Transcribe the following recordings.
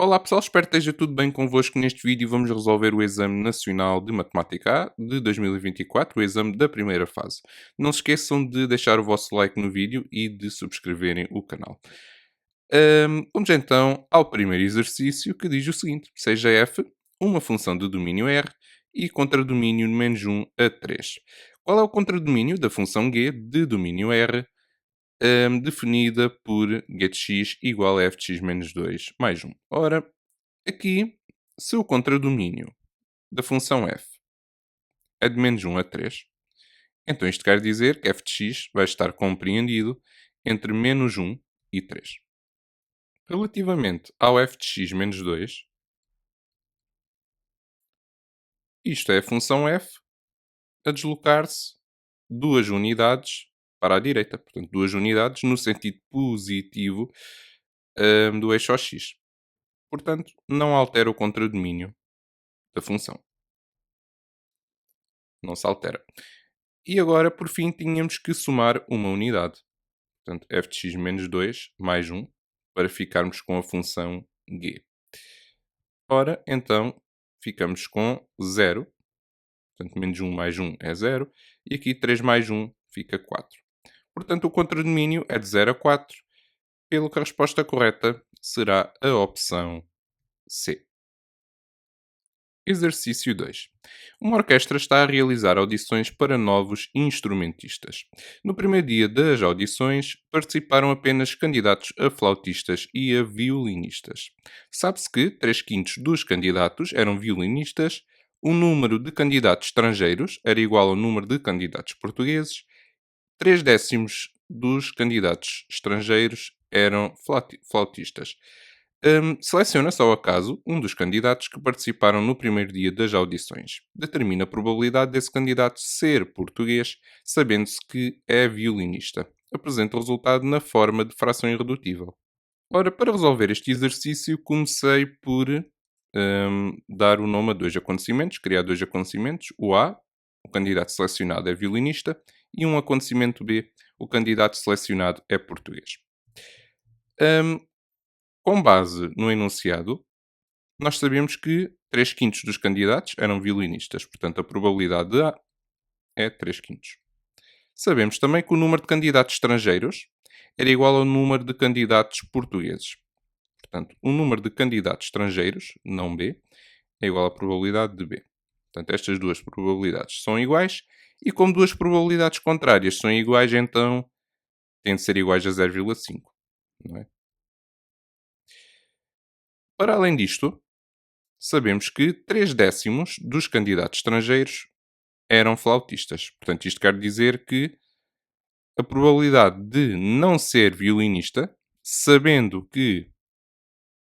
Olá pessoal, espero que esteja tudo bem convosco. Neste vídeo vamos resolver o Exame Nacional de Matemática A de 2024, o exame da primeira fase. Não se esqueçam de deixar o vosso like no vídeo e de subscreverem o canal. Vamos então ao primeiro exercício que diz o seguinte: seja f uma função de domínio R e contradomínio de menos 1 a 3. Qual é o contradomínio da função g de domínio R definida por g de x igual a f de x menos 2 mais 1. Ora, aqui, se o contradomínio da função f é de menos 1 a 3, então isto quer dizer que f de x vai estar compreendido entre menos 1 e 3. Relativamente ao f de x menos 2, isto é a função f a deslocar-se 2 unidades para a direita. Portanto, 2 unidades no sentido positivo do eixo x. Portanto, não altera o contradomínio da função. Não se altera. E agora, por fim, tínhamos que somar uma unidade. Portanto, f de x menos 2 mais 1, para ficarmos com a função g. Ora, então, ficamos com 0. Portanto, menos 1 mais 1 é 0. E aqui 3 mais 1 fica 4. Portanto, o contradomínio é de 0 a 4, pelo que a resposta correta será a opção C. Exercício 2. Uma orquestra está a realizar audições para novos instrumentistas. No primeiro dia das audições, participaram apenas candidatos a flautistas e a violinistas. Sabe-se que 3/5 dos candidatos eram violinistas, o número de candidatos estrangeiros era igual ao número de candidatos portugueses, 3/10 dos candidatos estrangeiros eram flautistas. Seleciona-se ao acaso um dos candidatos que participaram no primeiro dia das audições. Determina a probabilidade desse candidato ser português, sabendo-se que é violinista. Apresenta o resultado na forma de fração irredutível. Ora, para resolver este exercício, comecei por dar o nome a dois acontecimentos, criar dois acontecimentos. O A, o candidato selecionado é violinista, e um acontecimento B, o candidato selecionado é português. Com base no enunciado, nós sabemos que 3/5 dos candidatos eram violinistas, portanto a probabilidade de A é 3/5. Sabemos também que o número de candidatos estrangeiros era igual ao número de candidatos portugueses. Portanto, o número de candidatos estrangeiros, não B, é igual à probabilidade de B. Portanto, estas duas probabilidades são iguais, e como duas probabilidades contrárias são iguais, então têm de ser iguais a 0,5, não é? Para além disto, sabemos que 3/10 dos candidatos estrangeiros eram flautistas. Portanto, isto quer dizer que a probabilidade de não ser violinista, sabendo que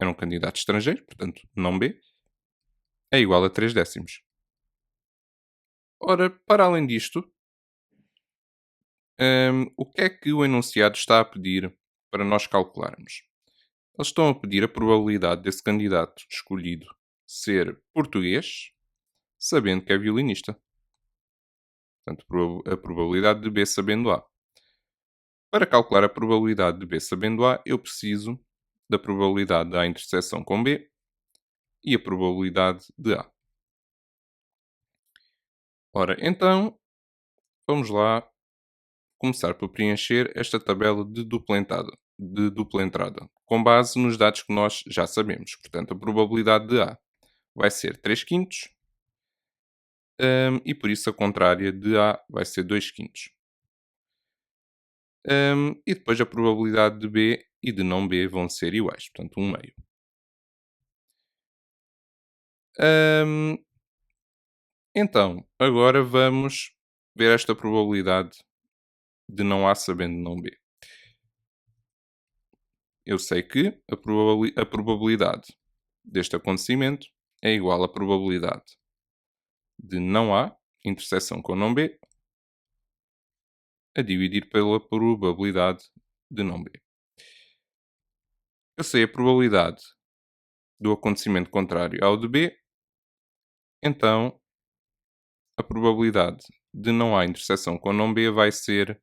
era um candidato estrangeiro, portanto, não B, é igual a 3/10. Ora, para além disto, o que é que o enunciado está a pedir para nós calcularmos? Eles estão a pedir a probabilidade desse candidato escolhido ser português, sabendo que é violinista. Portanto, a probabilidade de B sabendo A. Para calcular a probabilidade de B sabendo A, eu preciso da probabilidade da interseção com B e a probabilidade de A. Ora, então, vamos lá começar por preencher esta tabela de dupla entrada, com base nos dados que nós já sabemos. Portanto, a probabilidade de A vai ser 3/5, e por isso a contrária de A vai ser 2/5. E depois a probabilidade de B e de não B vão ser iguais, portanto 1/2. Então, agora vamos ver esta probabilidade de não A sabendo não B. Eu sei que a probabilidade deste acontecimento é igual à probabilidade de não A, interseção com não B, a dividir pela probabilidade de não B. Eu sei a probabilidade do acontecimento contrário ao de B, então a probabilidade de não A interseção com não B vai ser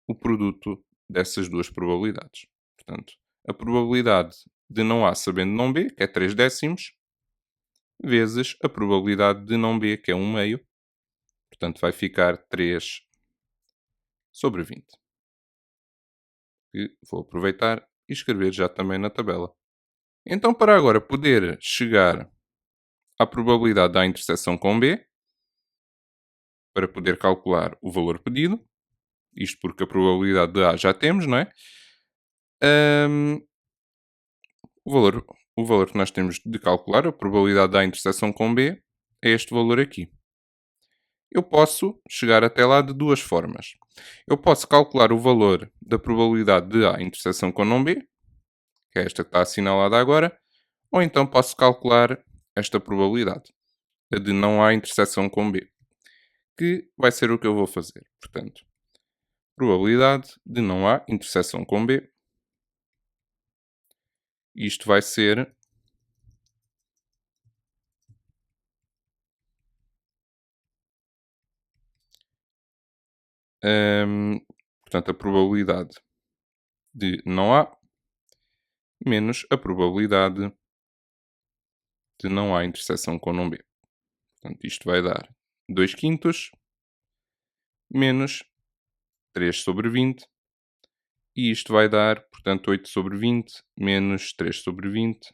o produto dessas duas probabilidades. Portanto, a probabilidade de não A sabendo não B, que é 3 décimos, vezes a probabilidade de não B, que é 1 meio. Portanto, vai ficar 3 sobre 20. Que vou aproveitar e escrever já também na tabela. Então, para agora poder chegar à probabilidade da interseção com B, para poder calcular o valor pedido, isto porque a probabilidade de A já temos, não é? Ahm, o valor que nós temos de calcular, a probabilidade da interseção com B, é este valor aqui. Eu posso chegar até lá de duas formas. Eu posso calcular o valor da probabilidade de A interseção com não B, que é esta que está assinalada agora, ou então posso calcular esta probabilidade, a de não A interseção com B, que vai ser o que eu vou fazer. Portanto, probabilidade de não A interseção com B, isto vai ser portanto, a probabilidade de não A menos a probabilidade de não A interseção com não B. Portanto, isto vai dar 2 quintos menos 3 sobre 20. E isto vai dar, portanto, 8 sobre 20 menos 3 sobre 20.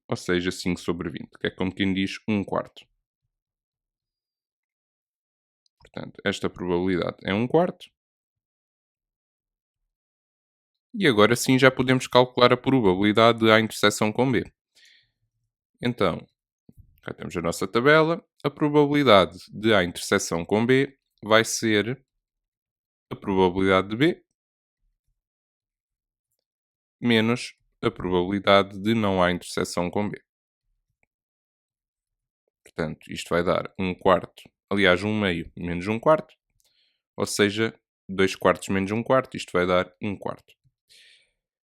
Ou seja, 5 sobre 20, que é como quem diz 1 quarto. Portanto, esta probabilidade é 1 quarto. E agora sim já podemos calcular a probabilidade de A interseção com B. Então, cá temos a nossa tabela. A probabilidade de A interseção com B vai ser a probabilidade de B menos a probabilidade de não A interseção com B. Portanto, isto vai dar 1 quarto, aliás, 1 meio menos 1 quarto, ou seja, 2 quartos menos 1 quarto, isto vai dar 1 quarto.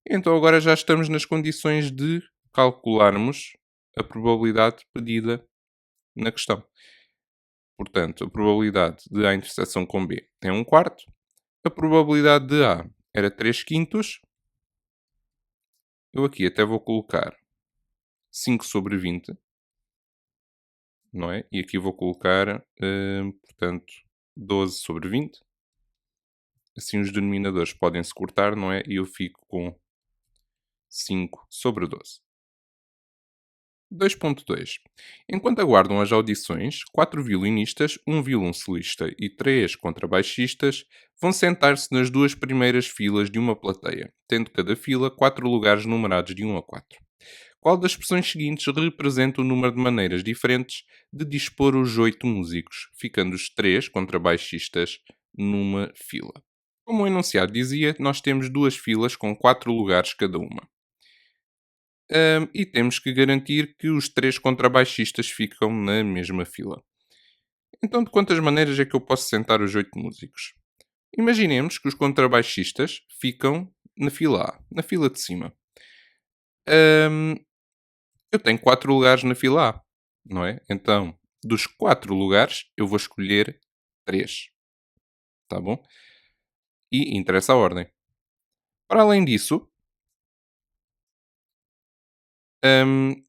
Então agora já estamos nas condições de calcularmos a probabilidade pedida na questão. Portanto, a probabilidade de A interseção com B é 1 quarto, a probabilidade de A era 3 quintos, eu aqui até vou colocar 5 sobre 20, não é? E aqui vou colocar, portanto, 12 sobre 20. Assim os denominadores podem se cortar, não é? E eu fico com 5 sobre 12. 2.2. Enquanto aguardam as audições, 4 violinistas, um violoncelista e 3 contrabaixistas vão sentar-se nas duas primeiras filas de uma plateia, tendo cada fila 4 lugares numerados de 1 a 4. Qual das expressões seguintes representa o número de maneiras diferentes de dispor os 8 músicos, ficando os 3 contrabaixistas numa fila? Como o enunciado dizia, nós temos duas filas com 4 lugares cada uma. E temos que garantir que os 3 contrabaixistas ficam na mesma fila. Então, de quantas maneiras é que eu posso sentar os 8 músicos? Imaginemos que os contrabaixistas ficam na fila A, na fila de cima. Hum, eu tenho 4 lugares na fila A, não é? Então, dos 4 lugares, eu vou escolher 3. Tá bom? E interessa a ordem. Para além disso,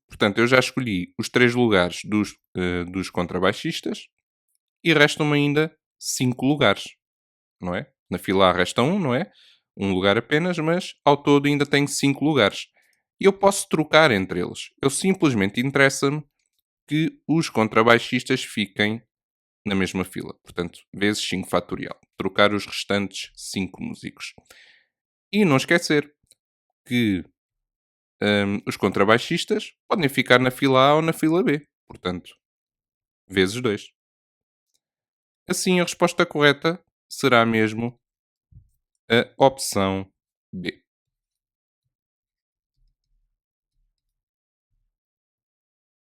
portanto, eu já escolhi os 3 lugares dos contrabaixistas e restam-me ainda 5 lugares, não é? Na fila A resta um, não é? Um lugar apenas, mas ao todo ainda tenho 5 lugares. E eu posso trocar entre eles. Eu simplesmente interessa-me que os contrabaixistas fiquem na mesma fila. Portanto, vezes 5 fatorial. Trocar os restantes 5 músicos. E não esquecer que os contrabaixistas podem ficar na fila A ou na fila B. Portanto, vezes 2. Assim, a resposta correta será mesmo a opção B.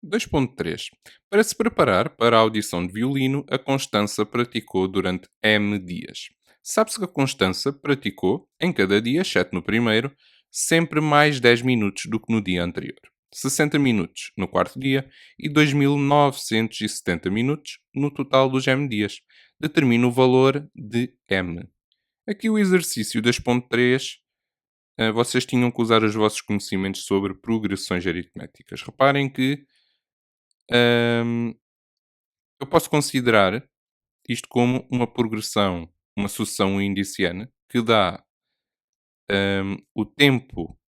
2.3. Para se preparar para a audição de violino, a Constança praticou durante M dias. Sabe-se que a Constança praticou, em cada dia, exceto no primeiro, sempre mais 10 minutos do que no dia anterior. 60 minutos no quarto dia e 2.970 minutos no total dos M dias. Determina o valor de M. Aqui o exercício 2.3 vocês tinham que usar os vossos conhecimentos sobre progressões aritméticas. Reparem que hum, eu posso considerar isto como uma progressão, uma sucessão indiciana, que dá o tempo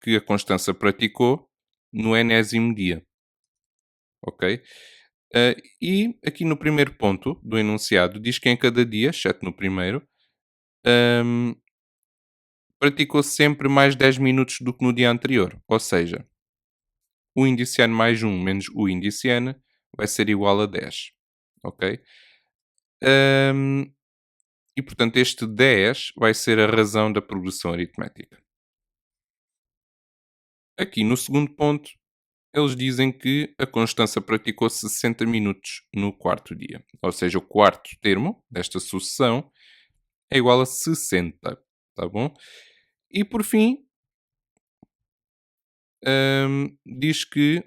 que a Constança praticou no enésimo dia, ok? E aqui no primeiro ponto do enunciado diz que em cada dia, exceto no primeiro, hum, praticou sempre mais 10 minutos do que no dia anterior. Ou seja, o indiciano mais um menos o indiciano vai ser igual a 10, ok? Hum, e portanto este 10 vai ser a razão da progressão aritmética. Aqui no segundo ponto, eles dizem que a Constança praticou 60 minutos no quarto dia. Ou seja, o quarto termo desta sucessão é igual a 60, tá bom? E por fim, diz que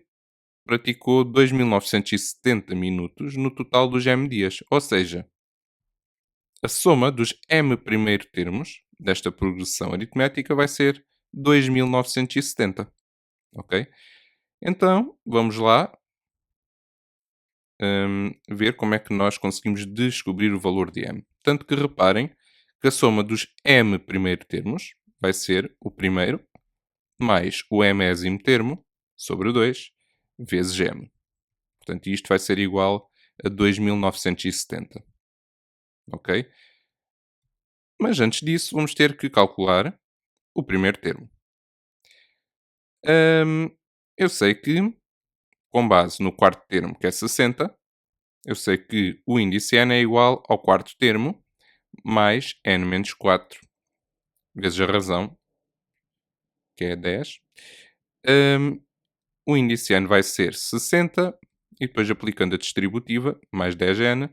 praticou 2.970 minutos no total dos M dias. Ou seja, a soma dos M primeiro termos desta progressão aritmética vai ser 2.970, ok? Então, vamos lá ver como é que nós conseguimos descobrir o valor de m. Tanto que reparem que a soma dos m primeiro termos vai ser o primeiro mais o mésimo termo sobre 2 vezes m. Portanto, isto vai ser igual a 2.970. Ok? Mas antes disso, vamos ter que calcular o primeiro termo. Eu sei que, com base no quarto termo, que é 60, eu sei que o índice n é igual ao quarto termo mais n menos 4 vezes a razão, que é 10. Hum, o índice n vai ser 60 e depois aplicando a distributiva, mais 10n,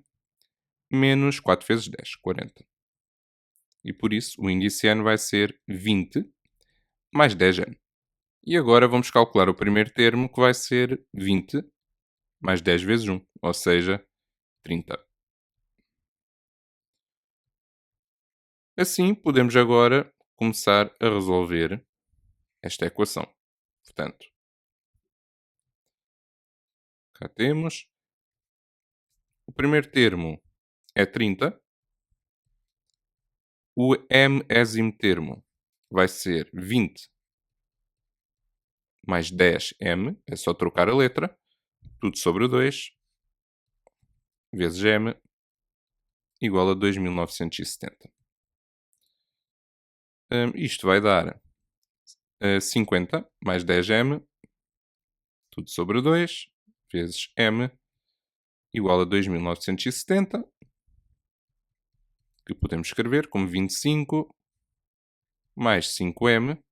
menos 4 vezes 10, 40. E por isso o índice n vai ser 20 mais 10n. E agora vamos calcular o primeiro termo, que vai ser 20 mais 10 vezes 1, ou seja, 30. Assim, podemos agora começar a resolver esta equação. Portanto, cá temos. O primeiro termo é 30. O mésimo termo vai ser 20 mais 10m, é só trocar a letra, tudo sobre 2, vezes m, igual a 2.970. Isto vai dar 50 mais 10m, tudo sobre 2, vezes m, igual a 2.970, que podemos escrever como 25 mais 5m,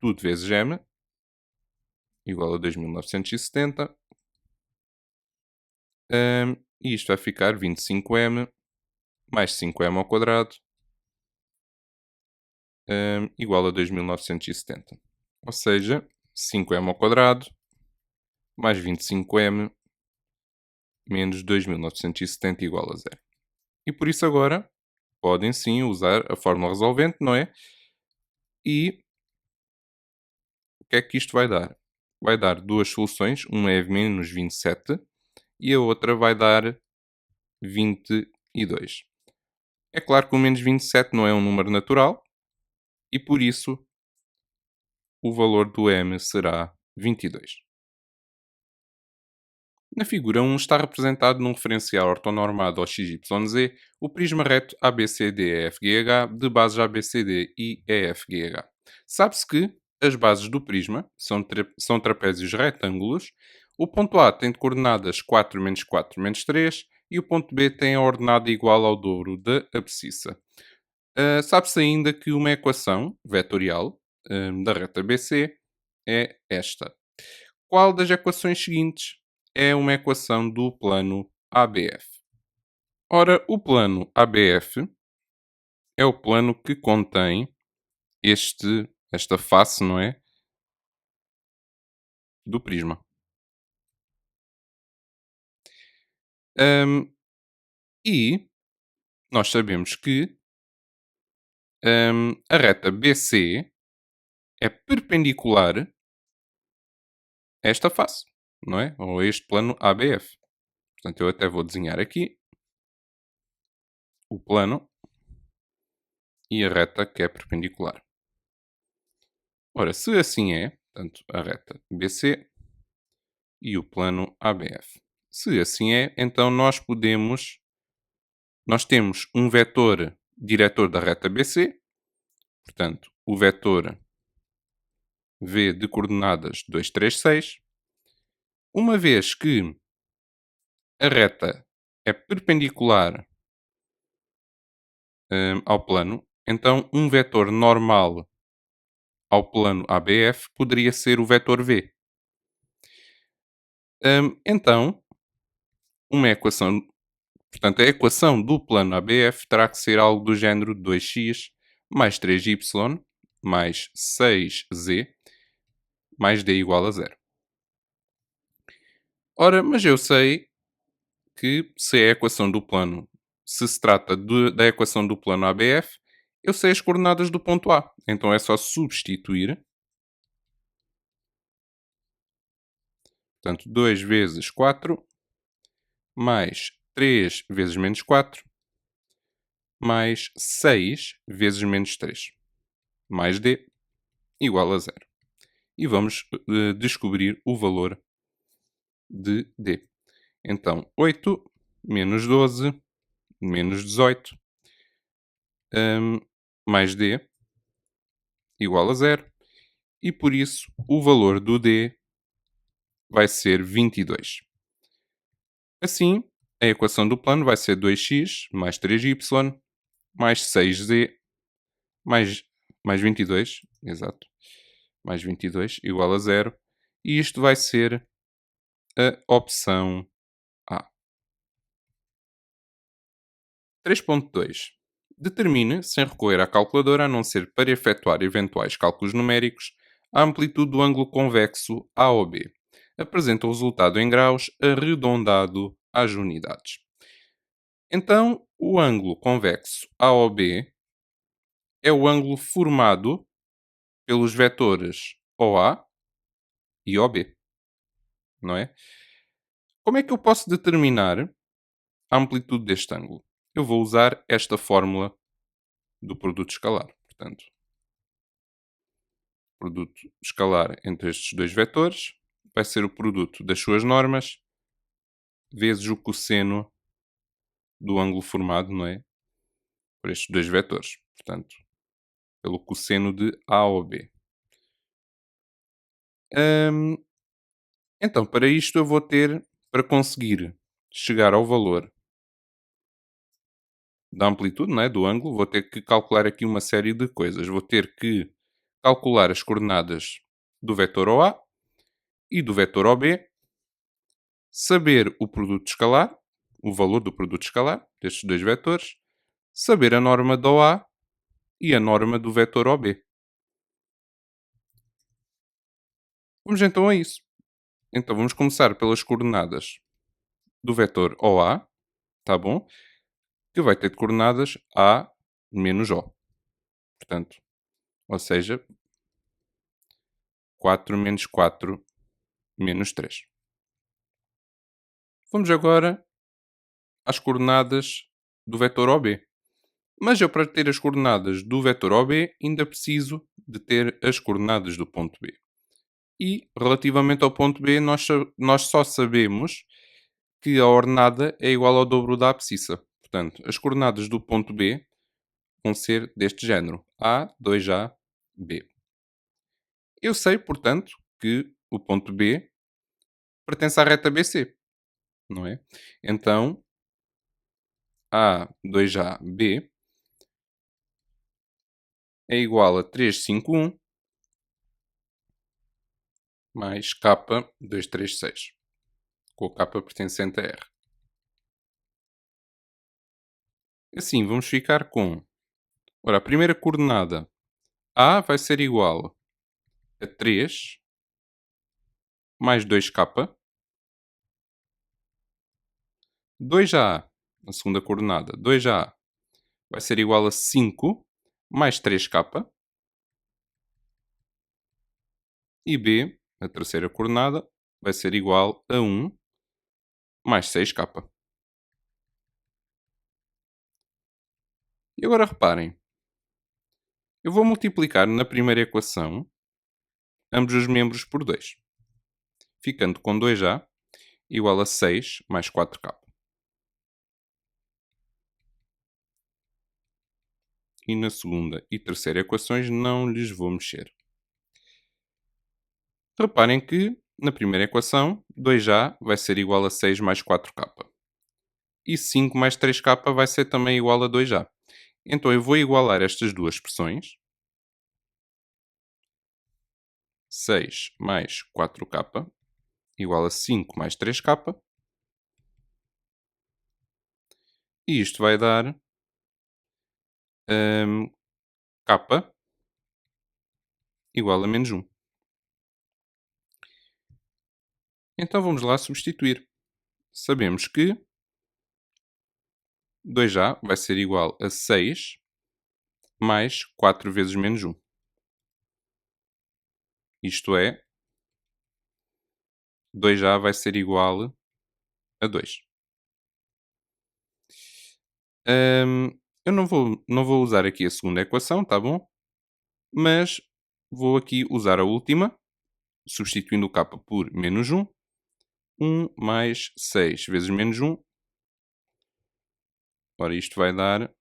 tudo vezes m, igual a 2.970. E isto vai ficar 25m mais 5m ao quadrado, igual a 2.970. Ou seja, 5m ao quadrado mais 25m menos 2.970 igual a zero. E por isso agora podem sim usar a fórmula resolvente, não é? E o que é que isto vai dar? Vai dar duas soluções, uma é menos 27 e a outra vai dar 22. É claro que o menos 27 não é um número natural e por isso o valor do m será 22. Na figura 1 está representado num referencial ortonormado ao XYZ o prisma reto ABCDEFGH de bases ABCD e EFGH. Sabe-se que as bases do prisma são trapézios retângulos, o ponto A tem de coordenadas 4 menos 4 menos 3 e o ponto B tem a ordenada igual ao dobro da abscissa. Sabe-se ainda que uma equação vetorial da reta BC é esta. Qual das equações seguintes é uma equação do plano ABF? Ora, o plano ABF é o plano que contém esta face, não é? Do prisma. Hum, e nós sabemos que a reta BC é perpendicular a esta face, não é? Ou a este plano ABF. Portanto, eu até vou desenhar aqui o plano e a reta que é perpendicular. Ora, se assim é, portanto, a reta BC e o plano ABF. Se assim é, então nós temos um vetor diretor da reta BC, portanto, o vetor V de coordenadas 2, 3, 6. Uma vez que a reta é perpendicular ao plano, então um vetor normal ao plano ABF poderia ser o vetor V. Então, uma equação, portanto, a equação do plano ABF terá que ser algo do género 2x mais 3y mais 6z mais d igual a zero. Ora, mas eu sei que se é a equação do plano, se trata da equação do plano ABF, eu sei as coordenadas do ponto A. Então é só substituir. Portanto, 2 vezes 4 mais 3 vezes menos 4 mais 6 vezes menos 3 mais d igual a zero. E vamos descobrir o valor de d. Então, 8 menos 12 menos 18 mais d igual a zero. E por isso o valor do d vai ser 22. Assim, a equação do plano vai ser 2x mais 3y mais 6z mais 22, exato, mais 22 igual a zero. E isto vai ser a opção A. 3.2. Determine, sem recorrer à calculadora, a não ser para efetuar eventuais cálculos numéricos, a amplitude do ângulo convexo AOB. Apresenta o resultado em graus arredondado às unidades. Então, o ângulo convexo AOB é o ângulo formado pelos vetores OA e OB, não é? Como é que eu posso determinar a amplitude deste ângulo? Eu vou usar esta fórmula do produto escalar. Portanto, produto escalar entre estes dois vetores vai ser o produto das suas normas vezes o cosseno do ângulo formado, não é? Por estes dois vetores. Portanto, pelo cosseno de A ou B. Então, para isto eu vou ter, para conseguir chegar ao valor da amplitude, não é? Do ângulo, vou ter que calcular aqui uma série de coisas. Vou ter que calcular as coordenadas do vetor OA e do vetor OB, saber o produto escalar, o valor do produto escalar destes dois vetores, saber a norma da OA e a norma do vetor OB. Vamos então a isso. Então vamos começar pelas coordenadas do vetor OA, tá bom? Que vai ter de coordenadas A menos O. Portanto, ou seja, 4 menos 4 menos 3. Vamos agora às coordenadas do vetor OB. Mas eu, para ter as coordenadas do vetor OB, ainda preciso de ter as coordenadas do ponto B. E, relativamente ao ponto B, nós só sabemos que a ordenada é igual ao dobro da abscissa. Portanto, as coordenadas do ponto B vão ser deste género. A, 2A, B. Eu sei, portanto, que o ponto B pertence à reta BC, não é? Então, A, 2A, B é igual a 351 mais K, 236, com o K pertencente a R. Assim, vamos ficar com... Ora, a primeira coordenada A vai ser igual a 3 mais 2K. 2A, a segunda coordenada, 2A vai ser igual a 5 mais 3K. E B, a terceira coordenada, vai ser igual a 1 mais 6k. E agora reparem, eu vou multiplicar na primeira equação ambos os membros por 2, ficando com 2a igual a 6 mais 4k. E na segunda e terceira equações não lhes vou mexer. Reparem que, na primeira equação, 2a vai ser igual a 6 mais 4k. E 5 mais 3k vai ser também igual a 2a. Então eu vou igualar estas duas expressões. 6 mais 4k igual a 5 mais 3k. E isto vai dar k igual a menos 1. Então vamos lá substituir. Sabemos que 2a vai ser igual a 6 mais 4 vezes menos 1. Isto é, 2a vai ser igual a 2. Eu não vou usar aqui a segunda equação, tá bom? Mas vou aqui usar a última, substituindo o k por menos 1. 1 mais 6 vezes menos 1. Ora, isto vai dar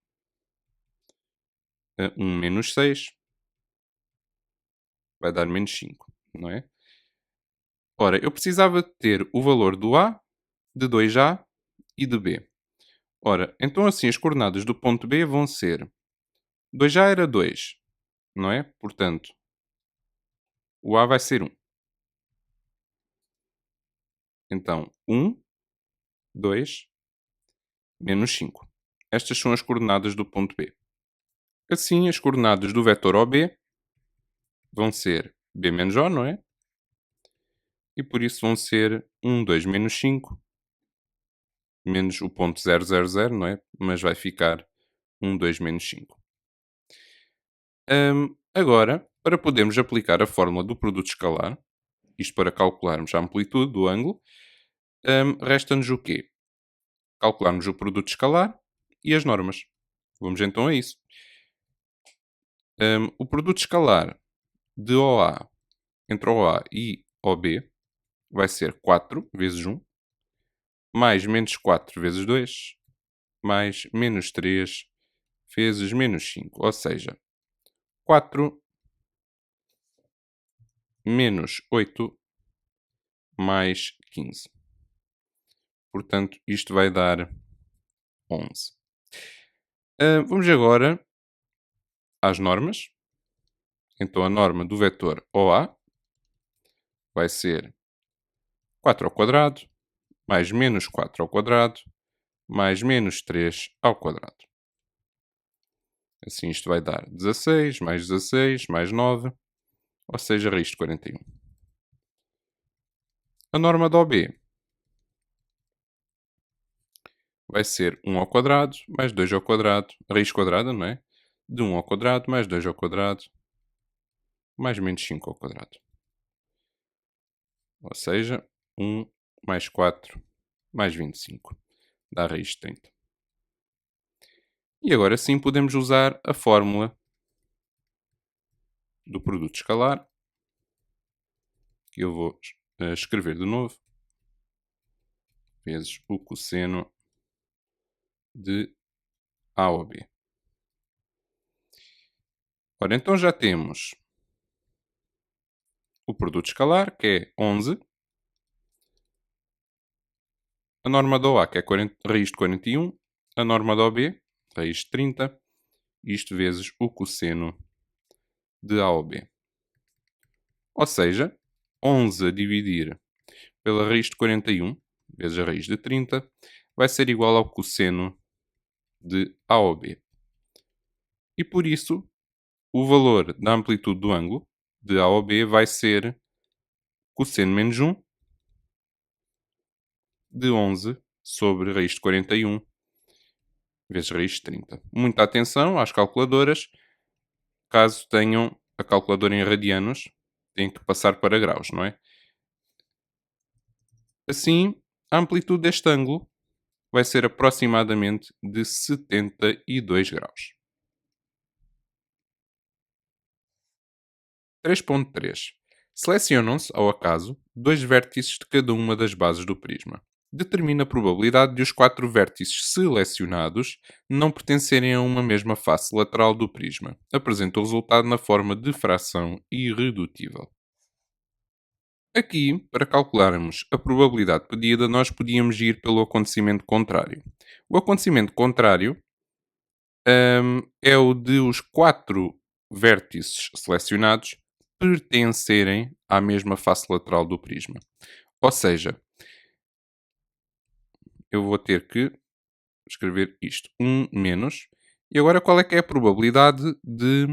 1 menos 6. Vai dar menos 5, não é? Ora, eu precisava ter o valor do A, de 2A e de B. Ora, então assim as coordenadas do ponto B vão ser 2A era 2, não é? Portanto, o A vai ser 1. Então, 1, 2, menos 5. Estas são as coordenadas do ponto B. Assim, as coordenadas do vetor OB vão ser B menos O, não é? E por isso vão ser 1, 2, menos 5, menos o ponto 0, 0, 0, não é? Mas vai ficar 1, 2, menos 5. Agora, para podermos aplicar a fórmula do produto escalar, isto para calcularmos a amplitude do ângulo, resta-nos o quê? Calcularmos o produto escalar e as normas. Vamos então a isso. O produto escalar de OA entre OA e OB vai ser 4 vezes 1, mais menos 4 vezes 2, mais menos 3 vezes menos 5. Ou seja, 4 menos 8 mais 15. Portanto, isto vai dar 11. Vamos agora às normas. Então, a norma do vetor OA vai ser 4 ao quadrado, mais menos 4 ao quadrado, mais menos 3 ao quadrado. Assim, isto vai dar 16, mais 9, ou seja, raiz de 41. A norma da OB vai ser 1 ao quadrado, mais 2 ao quadrado, raiz quadrada, não é? De 1 ao quadrado, mais 2 ao quadrado, mais menos 5 ao quadrado. Ou seja, 1 mais 4 mais 25. Dá a raiz de 30. E agora sim podemos usar a fórmula do produto escalar, que eu vou escrever de novo, vezes o cosseno de A ou B. Ora, então já temos o produto escalar, que é 11, a norma da OA, que é raiz de 41, a norma da OB, raiz de 30, isto vezes o cosseno de A ou B. Ou seja, 11 a dividir pela raiz de 41, vezes a raiz de 30, vai ser igual ao cosseno de A ou B. E por isso, o valor da amplitude do ângulo de A ou B vai ser cosseno menos 1 de 11 sobre raiz de 41 vezes raiz de 30. Muita atenção às calculadoras, caso tenham a calculadora em radianos, tem que passar para graus, não é? Assim, a amplitude deste ângulo vai ser aproximadamente de 72 graus. 3.3. Selecionam-se, ao acaso, dois vértices de cada uma das bases do prisma. Determina a probabilidade de os quatro vértices selecionados não pertencerem a uma mesma face lateral do prisma. Apresenta o resultado na forma de fração irredutível. Aqui, para calcularmos a probabilidade pedida, nós podíamos ir pelo acontecimento contrário. O acontecimento contrário é o de os quatro vértices selecionados pertencerem à mesma face lateral do prisma. Ou seja, eu vou ter que escrever isto, 1 menos. E agora qual é que é a probabilidade de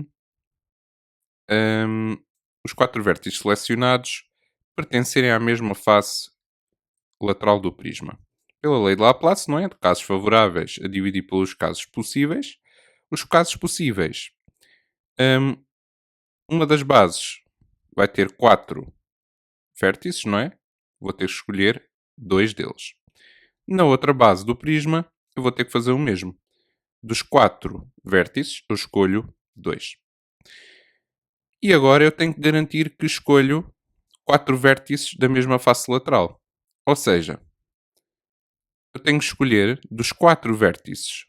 hum, os quatro vértices selecionados pertencerem à mesma face lateral do prisma? Pela lei de Laplace, não é? De casos favoráveis a dividir pelos casos possíveis. Os casos possíveis, hum, uma das bases vai ter 4 vértices, não é? Vou ter que escolher 2 deles. Na outra base do prisma, eu vou ter que fazer o mesmo. Dos 4 vértices, eu escolho 2. E agora eu tenho que garantir que escolho 4 vértices da mesma face lateral. Ou seja, eu tenho que escolher dos 4 vértices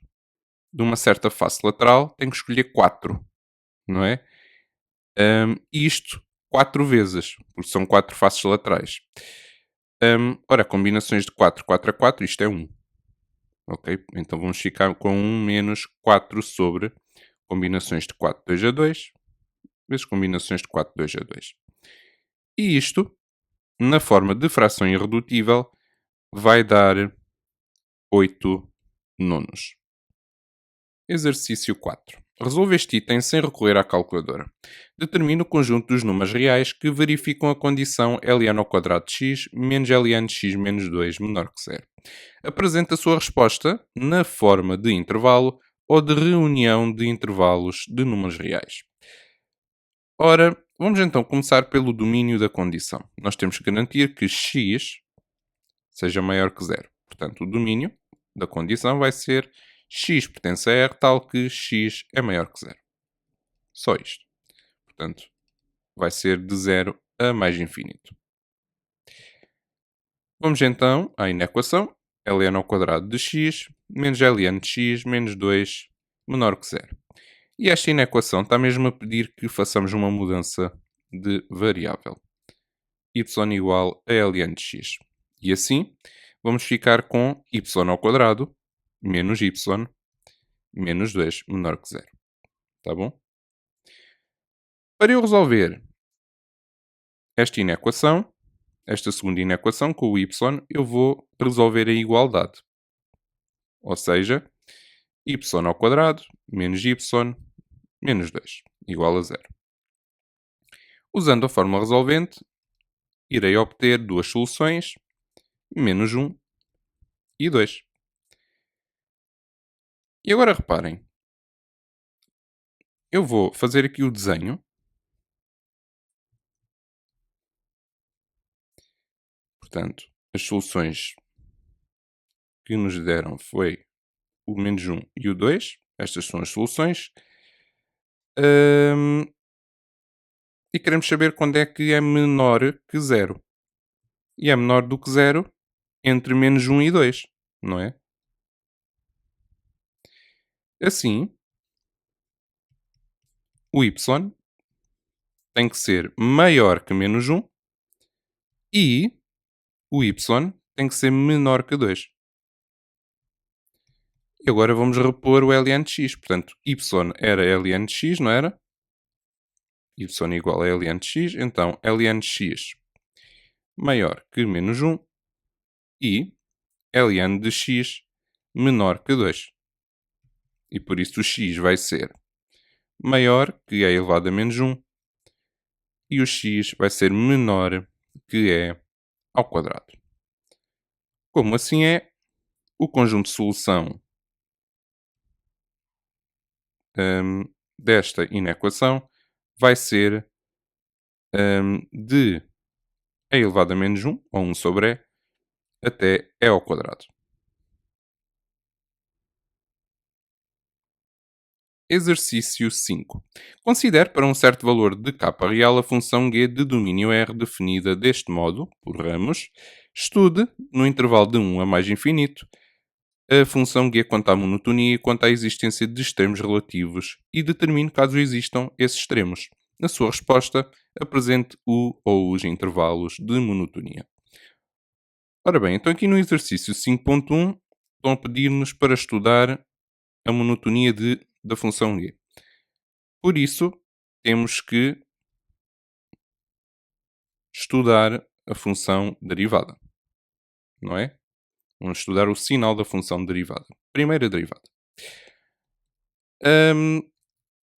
de uma certa face lateral, tenho que escolher 4, não é? Isto 4 vezes, porque são 4 faces laterais. Ora, combinações de 4, 4 a 4, isto é 1. Ok? Então vamos ficar com 1 menos 4 sobre combinações de 4, 2 a 2, vezes combinações de 4, 2 a 2. E isto, na forma de fração irredutível, vai dar 8 nonos. Exercício 4. Resolve este item sem recorrer à calculadora. Determine o conjunto dos números reais que verificam a condição ln ao quadrado de x menos ln de x menos 2 menor que zero. Apresenta a sua resposta na forma de intervalo ou de reunião de intervalos de números reais. Ora, vamos então começar pelo domínio da condição. Nós temos que garantir que x seja maior que zero. Portanto, o domínio da condição vai ser x pertence a R tal que x é maior que zero. Só isto. Portanto, vai ser de zero a mais infinito. Vamos então à inequação. Ln ao quadrado de x menos ln de x menos 2 menor que zero. E esta inequação está mesmo a pedir que façamos uma mudança de variável. Y igual a ln de x. E assim, vamos ficar com y ao quadrado menos y menos 2 menor que zero. Tá bom? Para eu resolver esta inequação, esta segunda inequação com o y, eu vou resolver a igualdade. Ou seja, y ao quadrado menos y menos 2 igual a zero. Usando a fórmula resolvente, irei obter duas soluções, menos 1 e 2. E agora reparem, eu vou fazer aqui o desenho. Portanto, as soluções que nos deram foi o menos 1 e o 2. Estas são as soluções. E queremos saber quando é que é menor que zero. E é menor do que zero entre menos 1 e 2, não é? Assim, o y tem que ser maior que menos 1 e o y tem que ser menor que 2. E agora vamos repor o ln de x. Portanto, y era ln de x, não era? Y igual a ln de x. Então, ln de x maior que menos 1 e ln de x menor que 2. E por isso o x vai ser maior que e elevado a menos 1 e o x vai ser menor que e ao quadrado. Como assim é, o conjunto de solução desta inequação vai ser de e elevado a menos um ou 1 sobre e, até e ao quadrado. Exercício 5. Considere para um certo valor de k real a função g de domínio R definida deste modo, por ramos. Estude, no intervalo de 1 a mais infinito, a função g quanto à monotonia e quanto à existência de extremos relativos e determine caso existam esses extremos. Na sua resposta, apresente o ou os intervalos de monotonia. Ora bem, então aqui no exercício 5.1 estão a pedir-nos para estudar a monotonia da função g. Por isso, temos que estudar a função derivada, não é? Vamos estudar o sinal da função derivada. Primeira derivada. Hum,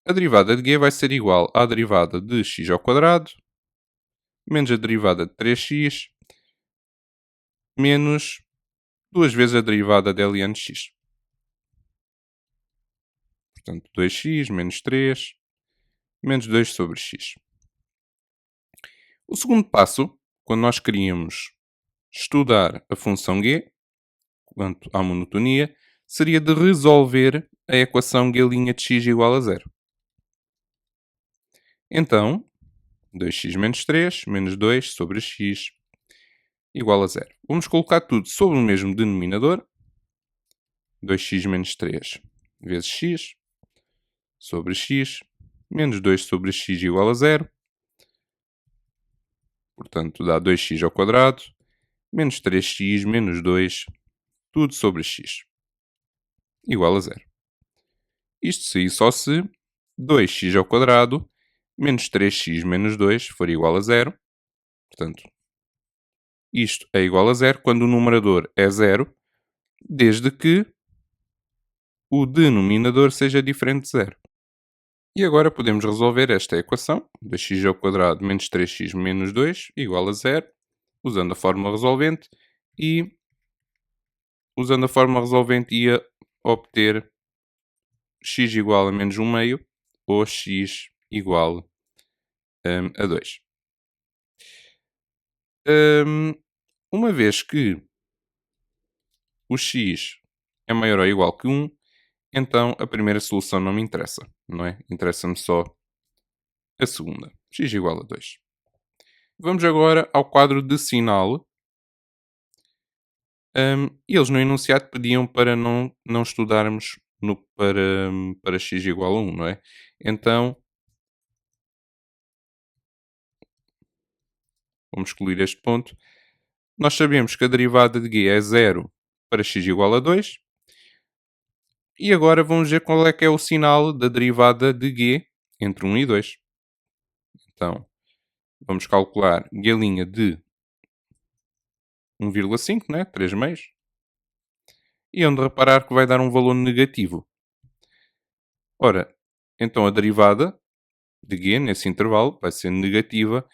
a derivada de g vai ser igual à derivada de x ao quadrado menos a derivada de 3x menos 2 vezes a derivada de ln de x. Portanto, 2x menos 3 menos 2 sobre x. O segundo passo, quando nós queríamos estudar a função g, quanto à monotonia, seria de resolver a equação g' de x igual a zero. Então, 2x menos 3 menos 2 sobre x igual a zero. Vamos colocar tudo sobre o mesmo denominador. 2x menos 3 vezes x sobre x menos 2 sobre x igual a zero. Portanto, dá 2x ao quadrado menos 3x menos 2, tudo sobre x igual a zero. Isto se e só se 2x ao quadrado menos 3x menos 2 for igual a zero. Portanto, isto é igual a zero quando o numerador é zero, desde que o denominador seja diferente de zero. E agora podemos resolver esta equação, 2x ao quadrado menos 3x menos 2 igual a zero, usando a fórmula resolvente, e usando a fórmula resolvente ia obter x igual a menos 1 meio ou x igual a 2. Uma vez que o x é maior ou igual que 1, então a primeira solução não me interessa, não é? Interessa-me só a segunda, x igual a 2. Vamos agora ao quadro de sinal. Eles no enunciado pediam para não estudarmos para x igual a 1, não é? Então, vamos excluir este ponto. Nós sabemos que a derivada de g é 0 para x igual a 2. E agora vamos ver qual é que é o sinal da derivada de g entre 1 e 2. Então, vamos calcular g' de 1,5, né? 3 meios. E onde reparar que vai dar um valor negativo. Ora, então a derivada de g nesse intervalo vai ser negativa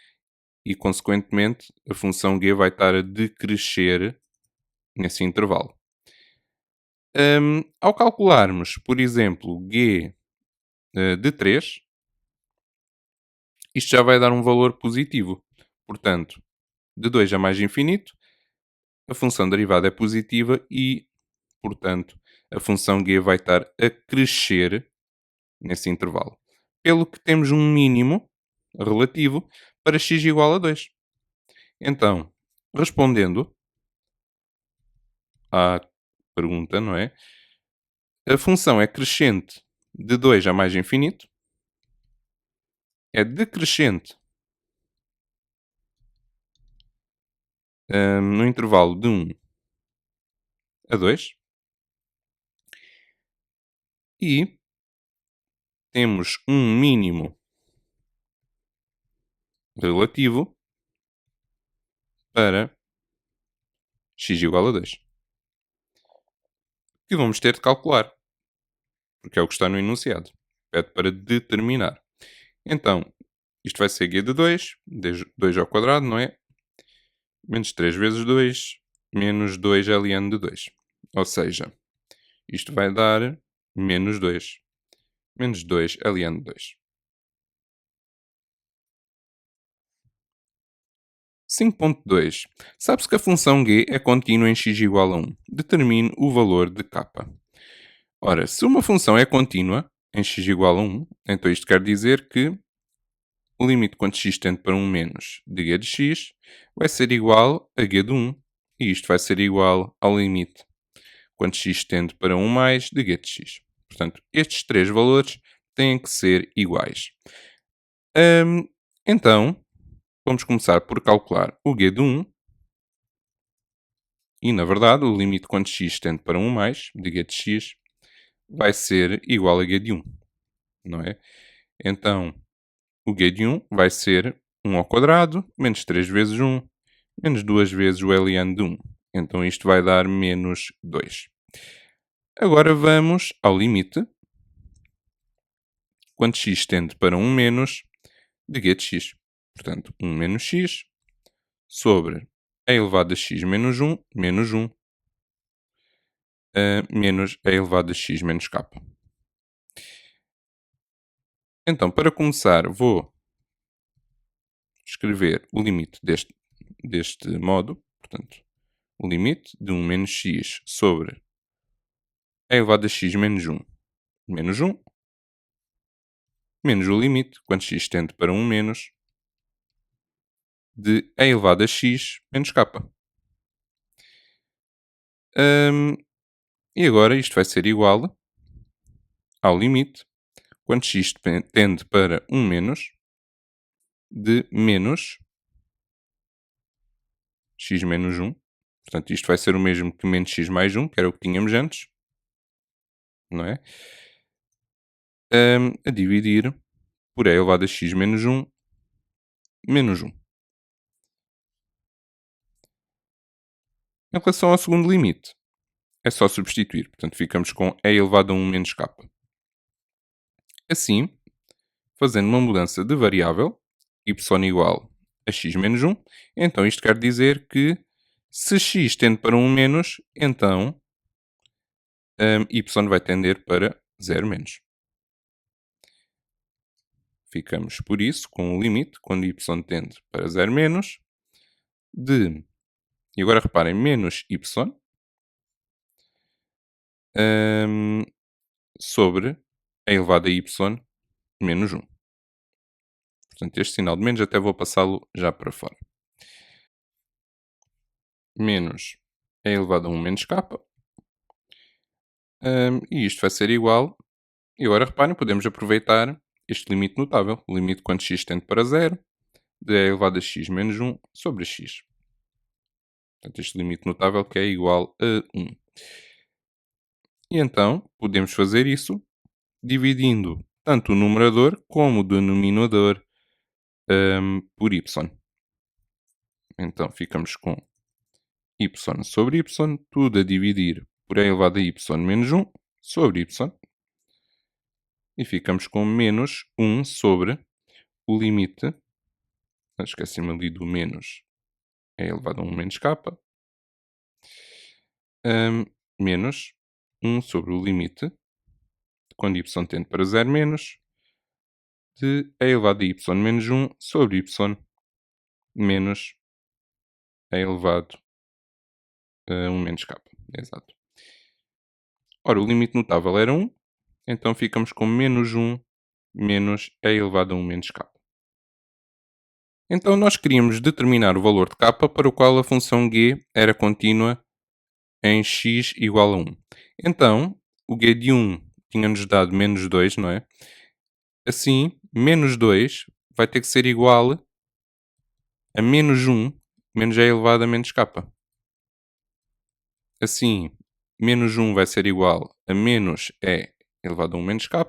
e, consequentemente, a função g vai estar a decrescer nesse intervalo. Ao calcularmos, por exemplo, g de 3, isto já vai dar um valor positivo. Portanto, de 2 a mais infinito, a função derivada é positiva e, portanto, a função g vai estar a crescer nesse intervalo. Pelo que temos um mínimo relativo para x igual a 2. Então, respondendo à pergunta, não é? A função é crescente de 2 a mais infinito, é decrescente no intervalo de 1 a 2 e temos um mínimo relativo para x igual a 2. Que vamos ter de calcular, porque é o que está no enunciado. Pede para determinar. Então, isto vai ser g de 2, 2 ao quadrado, não é? Menos 3 vezes 2, menos 2 ln de 2. Ou seja, isto vai dar menos 2. Menos 2 ln de 2. 5.2. Sabe-se que a função g é contínua em x igual a 1. Determine o valor de k. Ora, se uma função é contínua em x igual a 1, então isto quer dizer que o limite quando x tende para 1 menos de g de x vai ser igual a g de 1. E isto vai ser igual ao limite quando x tende para 1 mais de g de x. Portanto, estes três valores têm que ser iguais. Então, vamos começar por calcular o g de 1. E, na verdade, o limite quando x tende para 1 mais de g de x vai ser igual a g de 1. Não é? Então, o g de 1 vai ser 1 ao quadrado, menos 3 vezes 1, menos 2 vezes o ln de 1. Então, isto vai dar menos 2. Agora vamos ao limite quando x tende para 1 menos de g de x. Portanto, 1 menos x sobre a elevado a x menos 1, menos 1, menos a elevado a x menos k. Então, para começar, vou escrever o limite deste modo. Portanto, o limite de 1 menos x sobre a elevado a x menos 1, menos 1, menos o limite, quando x tende para 1 menos, de a elevado a x menos k. E agora isto vai ser igual ao limite, quando x tende para 1 menos, de menos x menos 1. Portanto, isto vai ser o mesmo que menos x mais 1, que era o que tínhamos antes. Não é? A dividir por e elevado a x menos 1, menos 1. Em relação ao segundo limite, é só substituir. Portanto, ficamos com e elevado a 1 menos k. Assim, fazendo uma mudança de variável, y igual a x menos 1, então isto quer dizer que se x tende para 1 menos, então y vai tender para 0 menos. Ficamos, por isso, com o limite, quando y tende para 0 menos, de, e agora reparem, menos y sobre a elevado a y menos 1. Portanto, este sinal de menos até vou passá-lo já para fora. Menos a elevado a 1 menos k. E isto vai ser igual. E agora reparem, podemos aproveitar este limite notável. O limite quando x tende para 0, de a elevado a x menos 1 sobre x. Portanto, este limite notável que é igual a 1. E então, podemos fazer isso dividindo tanto o numerador como o denominador por y. Então, ficamos com y sobre y, tudo a dividir por e elevado a y menos 1 sobre y. E ficamos com menos 1 sobre o limite, esqueci-me ali do menos e elevado a 1 menos k, menos 1 sobre o limite, quando y tende para 0 menos, de e elevado a y menos 1 sobre y menos e elevado a 1 menos k. Exato. Ora, o limite notável era 1, então ficamos com menos 1 menos e elevado a 1 menos k. Então nós queríamos determinar o valor de k para o qual a função g era contínua em x igual a 1. Então, o g de 1 tinha-nos dado menos 2, não é? Assim, menos 2 vai ter que ser igual a menos 1 menos e elevado a menos k. Assim, menos 1 vai ser igual a menos e elevado a 1 menos k.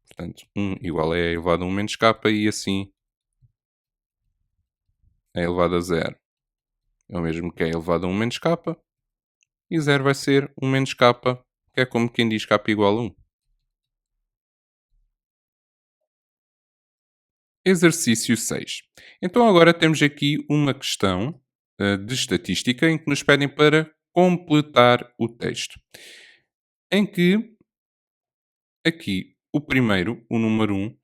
Portanto, 1 igual a e elevado a 1 menos k e assim e elevado a 0 é o mesmo que e elevado a 1 menos k. E 0 vai ser 1 menos k, que é como quem diz k igual a 1. Exercício 6. Então agora temos aqui uma questão de estatística em que nos pedem para completar o texto. Em que aqui o primeiro, o número 1,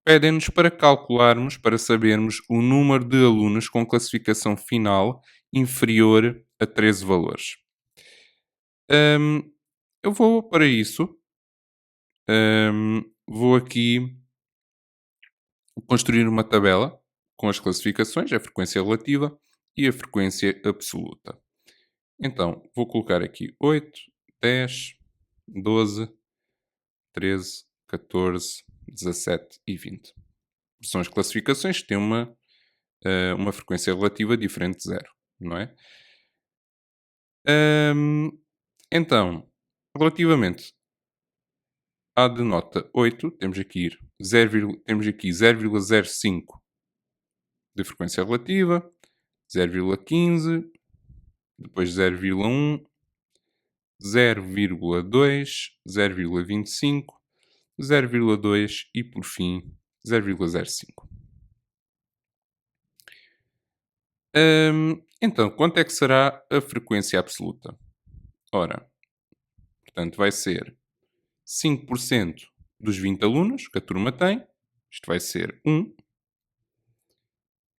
Pedem-nos para calcularmos, para sabermos o número de alunos com classificação final inferior a 13 valores. Hum, eu vou para isso, vou aqui construir uma tabela com as classificações, a frequência relativa e a frequência absoluta. Então, vou colocar aqui 8, 10, 12, 13, 14, 17 e 20. São as classificações que têm uma frequência relativa diferente de zero, não é? Então, relativamente à de nota 8, temos aqui 0,05 de frequência relativa, 0,15, depois 0,1, 0,2, 0,25, 0,2 e por fim 0,05. Então, quanto é que será a frequência absoluta? Ora, portanto, vai ser 5% dos 20 alunos que a turma tem, isto vai ser 1,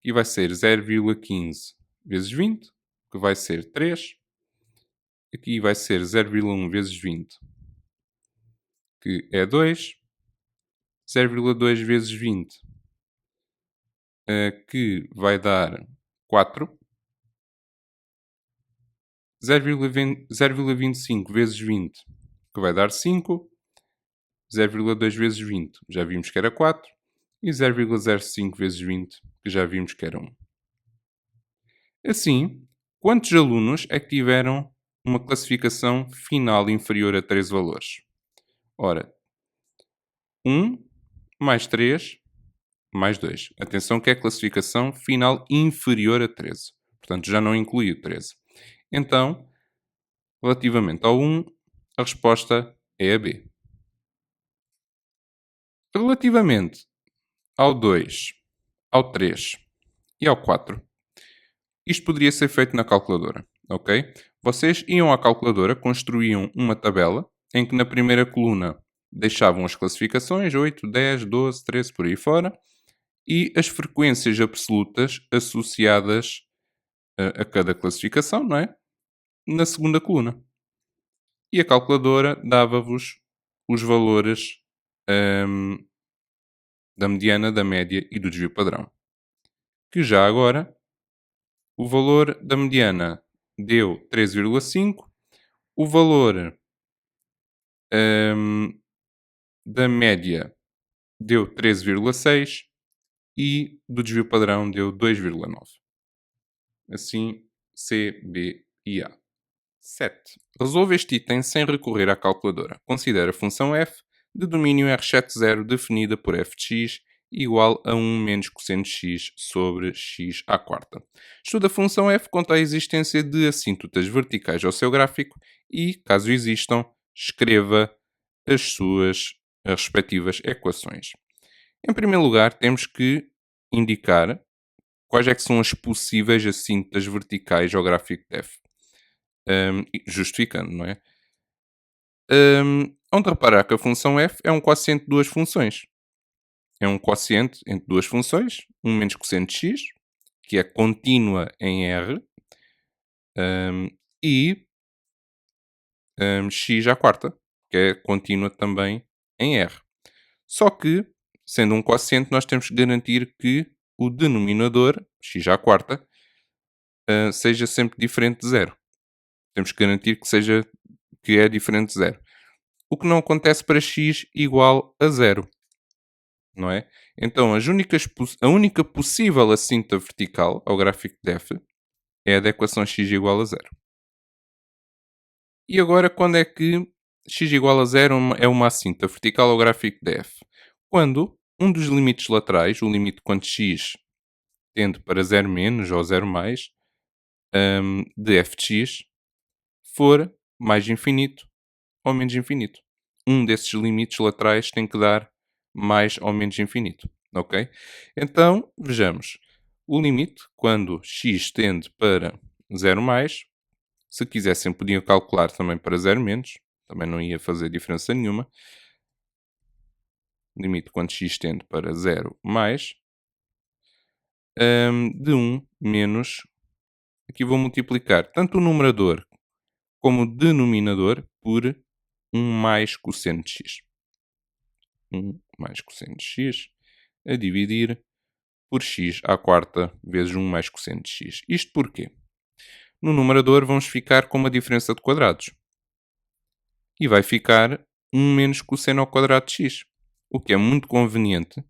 e vai ser 0,15 vezes 20, que vai ser 3, aqui vai ser 0,1 vezes 20, que é 2, 0,2 vezes 20, que vai dar 4, 0,25 vezes 20, que vai dar 5, 0,2 vezes 20, já vimos que era 4, e 0,05 vezes 20, que já vimos que era 1. Assim, quantos alunos é que tiveram uma classificação final inferior a 13 valores? Ora, 1 mais 3 mais 2. Atenção que é a classificação final inferior a 13. Portanto, já não inclui o 13. Então, relativamente ao 1, a resposta é a B. Relativamente ao 2, ao 3 e ao 4, isto poderia ser feito na calculadora, ok? Vocês iam à calculadora, construíam uma tabela em que na primeira coluna deixavam as classificações, 8, 10, 12, 13, por aí fora, e as frequências absolutas associadas a cada classificação, não é? Na segunda coluna. E a calculadora dava-vos os valores hum, da mediana, da média e do desvio padrão. Que já agora, o valor da mediana deu 13,5, o valor da média deu 13,6 e do desvio padrão deu 2,9. Assim, C, B e A. 7. Resolve este item sem recorrer à calculadora. Considera a função f de domínio R70 definida por f de x igual a 1 menos cosseno de x sobre x à quarta. Estuda a função f quanto à existência de assíntotas verticais ao seu gráfico e, caso existam, escreva as respectivas equações. Em primeiro lugar, temos que indicar quais é que são as possíveis assíntotas verticais ao gráfico de f. Justificando, não é? Onde reparar que a função f é um quociente de duas funções. É um quociente entre duas funções, 1 menos cosseno de x, que é contínua em R, e x à quarta, que é contínua também em R. Só que, sendo um quociente, nós temos que garantir que o denominador, x à quarta, seja sempre diferente de zero. Temos que garantir que é diferente de zero. O que não acontece para x igual a zero, não é? Então, a única possível assíntota vertical ao gráfico de f é a da equação x igual a zero. E agora, quando é que x igual a zero é uma assíntota vertical ao gráfico de f? Quando um dos limites laterais, o limite quando x tende para 0 menos ou 0 mais, de f de x, for mais infinito ou menos infinito. Um desses limites laterais tem que dar mais ou menos infinito, ok? Então, vejamos. O limite, quando x tende para 0 mais, se quisessem podiam calcular também para 0 menos, também não ia fazer diferença nenhuma. limite quando x tende para 0 mais, de 1 menos, aqui vou multiplicar tanto o numerador como o denominador por 1 mais cosseno de x. 1 mais cosseno de x a dividir por x à quarta vezes 1 mais cosseno de x. Isto porquê? No numerador vamos ficar com uma diferença de quadrados. E vai ficar 1 menos cosseno ao quadrado de x. O que é muito conveniente,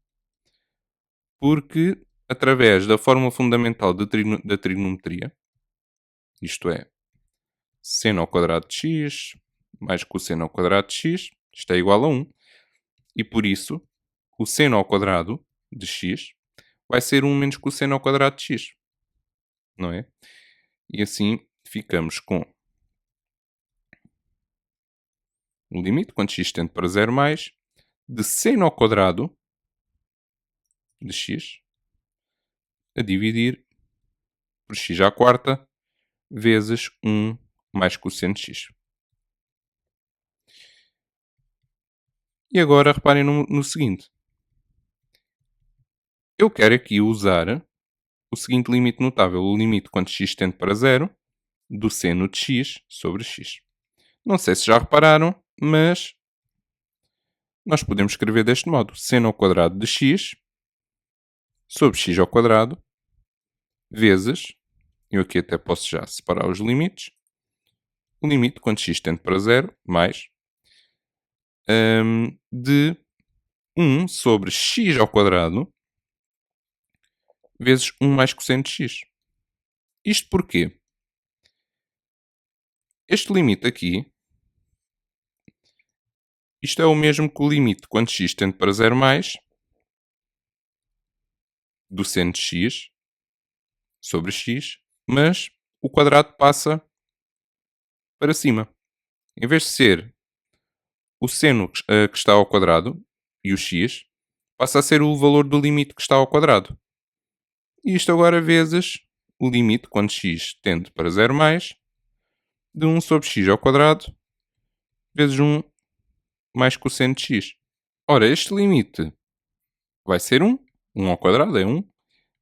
porque através da fórmula fundamental da trigonometria, isto é, seno ao quadrado de x mais cosseno ao quadrado de x, isto é igual a 1. E por isso, o seno ao quadrado de x vai ser 1 menos cosseno ao quadrado de x. Não é? E assim ficamos com o limite, quando x tende para 0 mais, de seno ao quadrado de x a dividir por x à quarta vezes 1 mais cosseno de x. E agora reparem no seguinte. Eu quero aqui usar o seguinte limite notável, o limite quando x tende para 0 do seno de x sobre x. Não sei se já repararam, mas nós podemos escrever deste modo. Seno ao quadrado de x sobre x ao quadrado vezes, eu aqui até posso já separar os limites, o limite quando x tende para 0 mais de 1 sobre x ao quadrado vezes 1 mais cosseno de x. Isto porquê? Este limite aqui, isto é o mesmo que o limite quando x tende para 0 mais do seno de x sobre x, mas o quadrado passa para cima. Em vez de ser o seno que está ao quadrado e o x, passa a ser o valor do limite que está ao quadrado. E isto agora vezes o limite quando x tende para 0 mais de 1 sobre x ao quadrado vezes 1 mais cosseno de x. Ora, este limite vai ser 1. 1 ao quadrado é 1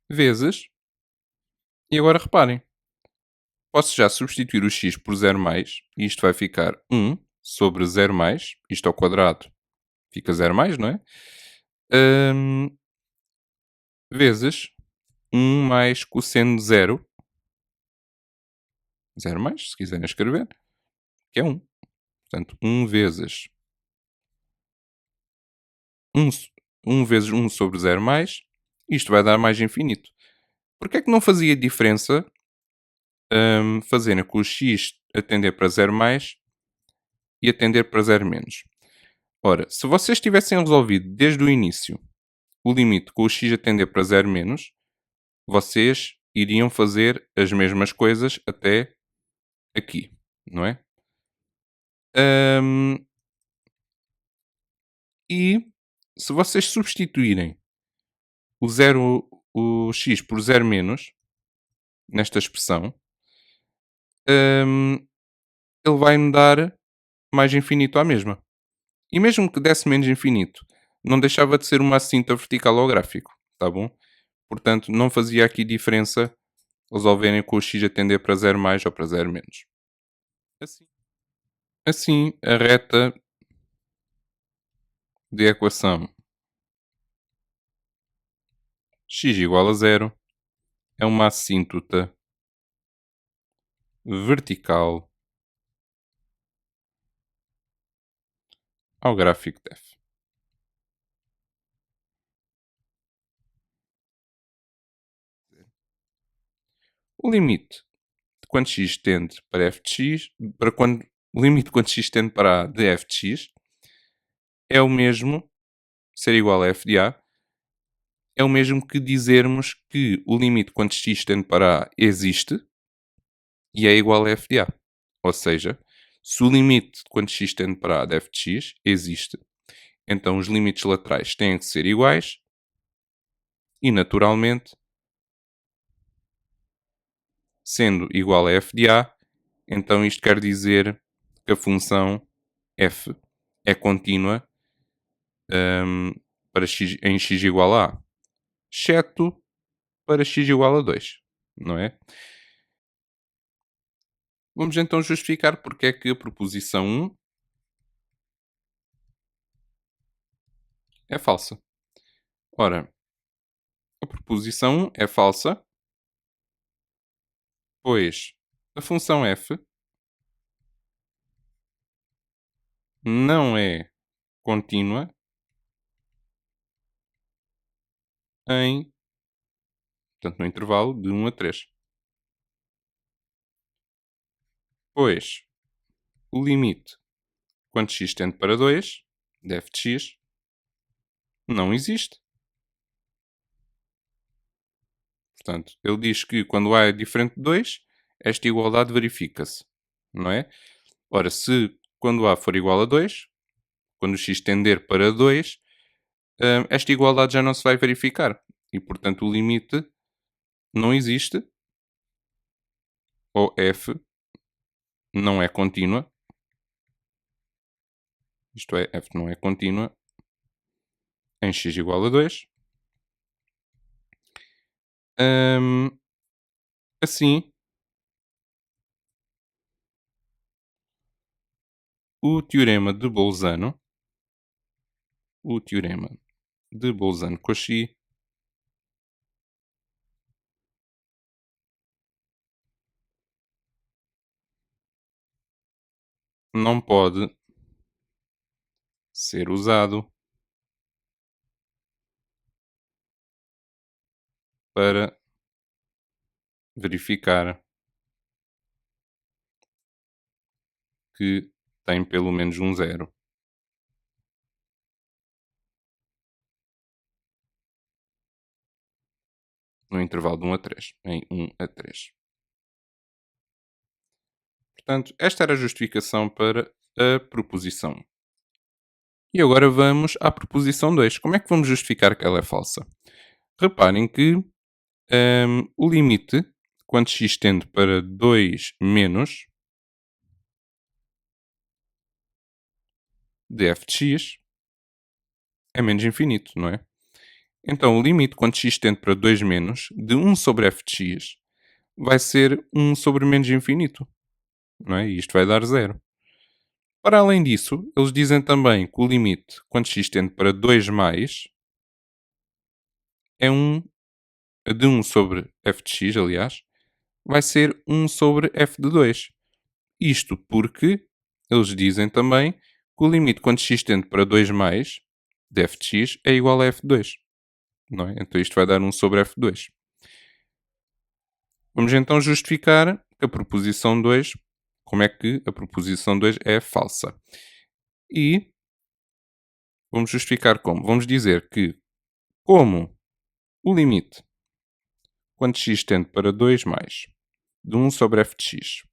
vezes. E agora reparem. Posso já substituir o x por 0 mais. E isto vai ficar 1 sobre 0 mais. Isto ao quadrado fica 0 mais, não é? Vezes 1 mais cosseno de 0. 0 mais, se quiserem escrever. Que é 1. Portanto, 1 vezes 1 vezes 1 sobre 0 mais, isto vai dar mais infinito. Porquê é que não fazia diferença fazerem com o x a tender para 0 mais e a tender para 0 menos? Ora, se vocês tivessem resolvido desde o início o limite com o x a tender para 0 menos, vocês iriam fazer as mesmas coisas até aqui, não é? E se vocês substituírem o x por 0 menos, nesta expressão, ele vai-me dar mais infinito à mesma. E mesmo que desse menos infinito, não deixava de ser uma cinta vertical ao gráfico, tá bom? Portanto, não fazia aqui diferença resolverem com o x a tender para 0 mais ou para 0 menos. Assim, a reta de equação x igual a 0 é uma assíntota vertical ao gráfico de f. O limite de quando x tende para f de x, o limite de quando x tende para a de f de x é o mesmo, ser igual a f de a, é o mesmo que dizermos que o limite quando x tende para a existe e é igual a f de a. Ou seja, se o limite quando x tende para a de f de x existe, então os limites laterais têm que ser iguais e, naturalmente, sendo igual a f de a, então isto quer dizer que a função f é contínua para x, em x igual a, exceto para x igual a 2, não é? Vamos então justificar porque é que a proposição 1 é falsa. Ora, a proposição 1 é falsa, pois a função f não é contínua em, portanto, no intervalo de 1 a 3. Pois o limite quando x tende para 2 de f de x não existe. Portanto, ele diz que quando A é diferente de 2, esta igualdade verifica-se, não é? Ora, se quando A for igual a 2, quando x tender para 2, esta igualdade já não se vai verificar. E, portanto, o limite não existe, ou f não é contínua, isto é, f não é contínua, em x igual a 2. Assim, o teorema de Bolzano-Cauchy não pode ser usado para verificar que tem pelo menos um zero no intervalo de 1 a 3, em 1 a 3. Portanto, esta era a justificação para a proposição. E agora vamos à proposição 2. Como é que vamos justificar que ela é falsa? Reparem que o limite, quando x tende para 2 menos de f de x, é menos infinito, não é? Então, o limite, quando x tende para 2 menos, de 1 sobre f de x, vai ser 1 sobre menos infinito, não é? E isto vai dar zero. Para além disso, eles dizem também que o limite, quando x tende para 2 mais, é de 1 sobre f de x, aliás, vai ser 1 sobre f de 2. Isto porque eles dizem também que o limite, quando x tende para 2 mais, de f de x, é igual a f de 2. Não é? Então isto vai dar 1 sobre f de 2. Vamos então justificar a proposição 2, como é que a proposição 2 é falsa. E vamos justificar como? Vamos dizer que, como o limite, quando x tende para 2 mais, de 1 sobre f de x,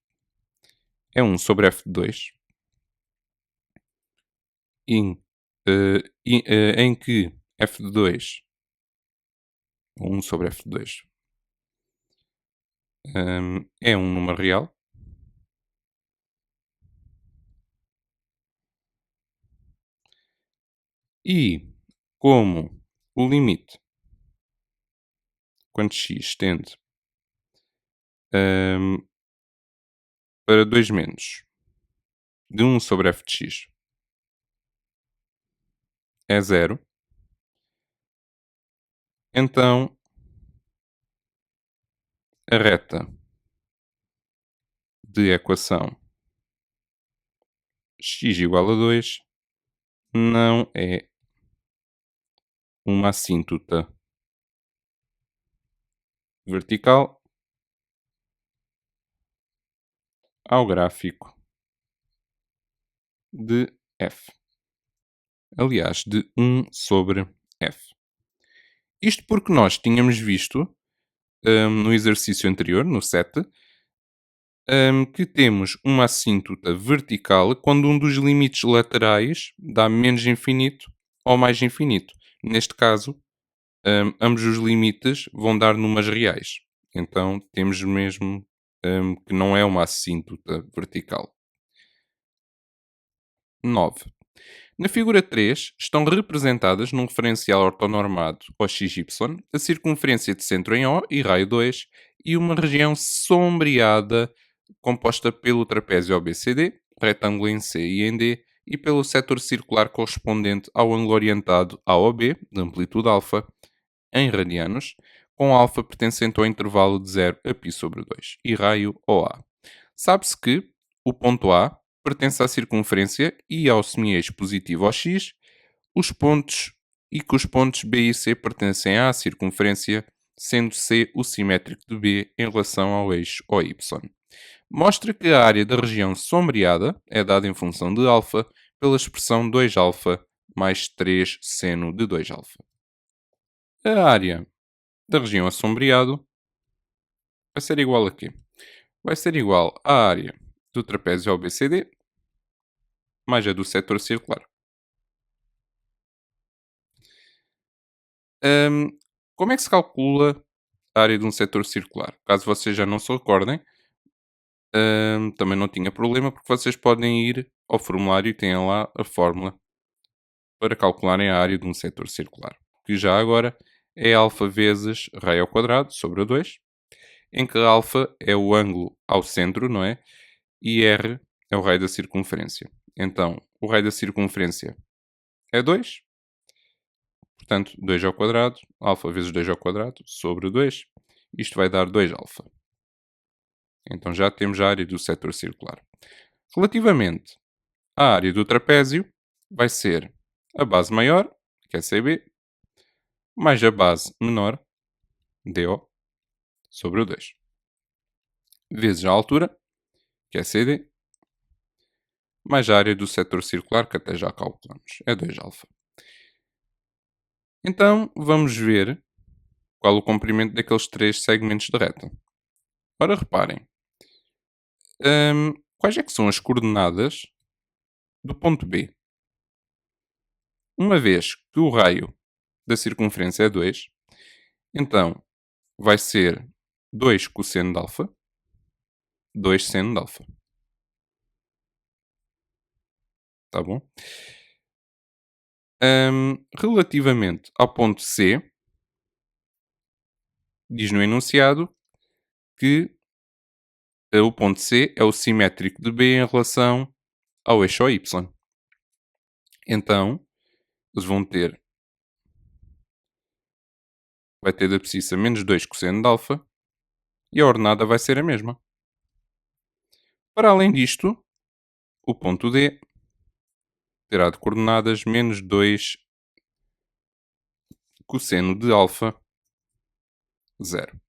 é 1 sobre f de 2, em que f de 2, 1 sobre f de 2, é um número real, e como o limite, quando x tende hum, para 2 menos, de 1 sobre f de x, é zero, então a reta de equação x igual a 2 não é uma assíntota vertical ao gráfico de f. Aliás, de 1 sobre f. Isto porque nós tínhamos visto no exercício anterior, no 7, que temos uma assíntota vertical quando um dos limites laterais dá menos infinito ou mais infinito. Neste caso, ambos os limites vão dar números reais. Então temos mesmo que não é uma assíntota vertical. 9. Na figura 3 estão representadas num referencial ortonormado ou XY, a circunferência de centro em O e raio 2 e uma região sombreada composta pelo trapézio OBCD, retângulo em C e em D e pelo setor circular correspondente ao ângulo orientado AOB, de amplitude alfa, em radianos, com alfa pertencente ao intervalo de 0 a π sobre 2 e raio OA. Sabe-se que o ponto A pertence à circunferência e ao semieixo positivo ao x, e que os pontos B e C pertencem à circunferência, sendo C o simétrico de B em relação ao eixo OY. Mostra que a área da região sombreada é dada em função de alfa pela expressão 2α mais 3 seno de 2α. A área da região assombreado vai ser igual a quê? Vai ser igual à área do trapézio OBCD mais a do setor circular. Como é que se calcula a área de um setor circular? Caso vocês já não se recordem, também não tinha problema, porque vocês podem ir ao formulário e têm lá a fórmula para calcularem a área de um setor circular, que já agora é alfa vezes raio ao quadrado sobre 2, em que alfa é o ângulo ao centro, não é? E r é o raio da circunferência. Então, o raio da circunferência é 2, portanto, 2 ao quadrado, alfa vezes 2 ao quadrado, sobre 2. Isto vai dar 2α. Então já temos a área do setor circular. Relativamente à área do trapézio, vai ser a base maior, que é CB, mais a base menor, DO, sobre o 2. Vezes a altura, que é CD, mais a área do setor circular, que até já calculamos, é 2α. Então, vamos ver qual o comprimento daqueles 3 segmentos de reta. Ora, reparem, quais é que são as coordenadas do ponto B? Uma vez que o raio da circunferência é 2, então vai ser 2 cosseno de alfa, 2 seno de alfa. Tá bom? Relativamente ao ponto C, diz no enunciado que o ponto C é o simétrico de B em relação ao eixo Y. Então, eles vão ter, vai ter da abscissa menos 2 cosseno de alfa e a ordenada vai ser a mesma. Para além disto, o ponto D terá de coordenadas menos 2 cosseno de alfa 0.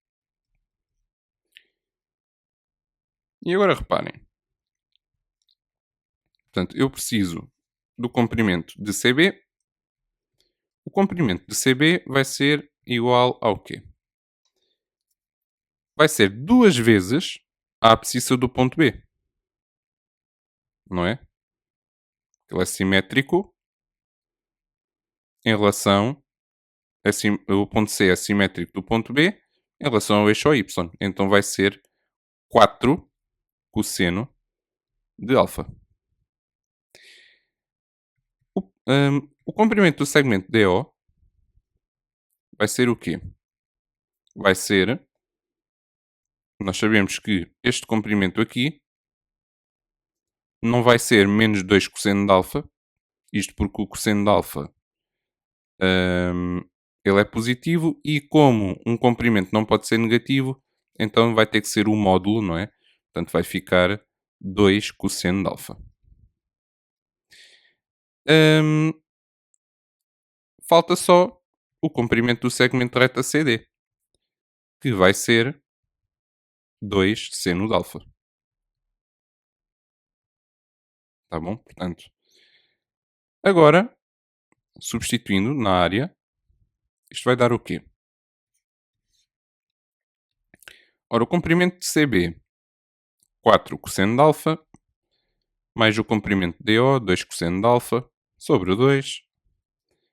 E agora reparem. Portanto, eu preciso do comprimento de CB. O comprimento de CB vai ser igual ao quê? Vai ser 2 vezes a abscissa do ponto B. Não é? Ele é simétrico em relação... o ponto C é simétrico do ponto B em relação ao eixo Y. Então vai ser 4 cosseno de alfa. O comprimento do segmento DO vai ser o quê? Vai ser... Nós sabemos que este comprimento aqui não vai ser menos 2 cosseno de alfa. Isto porque o cosseno de alfa ele é positivo e como um comprimento não pode ser negativo, então vai ter que ser o módulo, não é? Portanto, vai ficar 2 cosseno de alfa. Falta só o comprimento do segmento reta CD, que vai ser 2 seno de alfa. Tá bom? Portanto, agora, substituindo na área, isto vai dar o quê? Ora, o comprimento de CB, 4 cosseno de alfa, mais o comprimento de DO, 2 cosseno de alfa, sobre o 2,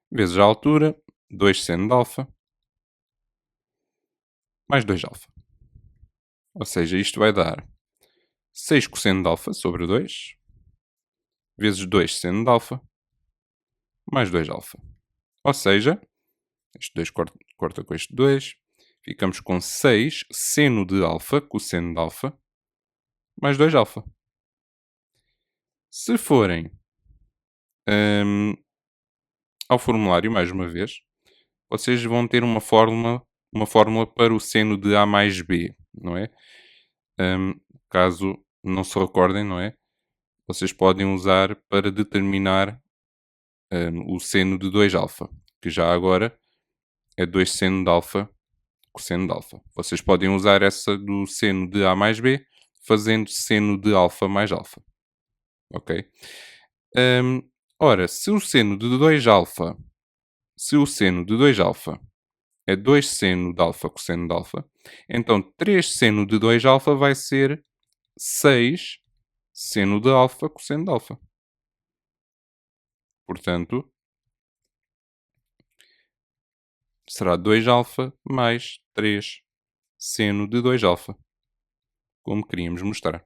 vezes a altura, 2 seno de alfa, mais 2 alfa. Ou seja, isto vai dar 6 cosseno de alfa sobre 2, vezes 2 seno de alfa, mais 2α. Ou seja, este 2 corta com este 2, ficamos com 6 seno de alfa, cosseno de alfa, mais 2α. Se forem ao formulário, mais uma vez, vocês vão ter uma fórmula para o seno de A mais B, não é? Caso não se recordem, não é? Vocês podem usar para determinar o seno de 2α, que já agora é 2 seno de alfa, cosseno de alfa. Vocês podem usar essa do seno de A mais B, fazendo seno de alfa mais alfa. Ok? Hum, ora, se o seno de 2α, é 2 seno de alfa cosseno de alfa, então 3 seno de 2α vai ser 6 seno de alfa cosseno de alfa. Portanto, será 2α mais 3 seno de 2α, como queríamos mostrar.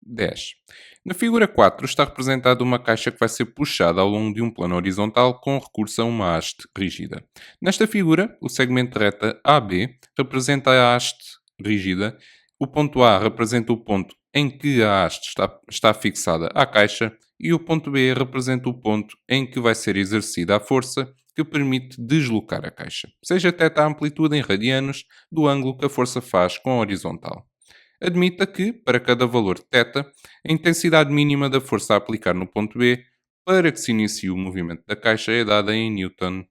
10. Na figura 4 está representada uma caixa que vai ser puxada ao longo de um plano horizontal com recurso a uma haste rígida. Nesta figura, o segmento de reta AB representa a haste rígida, o ponto A representa o ponto em que a haste está fixada à caixa e o ponto B representa o ponto em que vai ser exercida a força que permite deslocar a caixa, seja θ a amplitude em radianos do ângulo que a força faz com a horizontal. Admita que, para cada valor de θ, a intensidade mínima da força a aplicar no ponto B para que se inicie o movimento da caixa é dada em Newton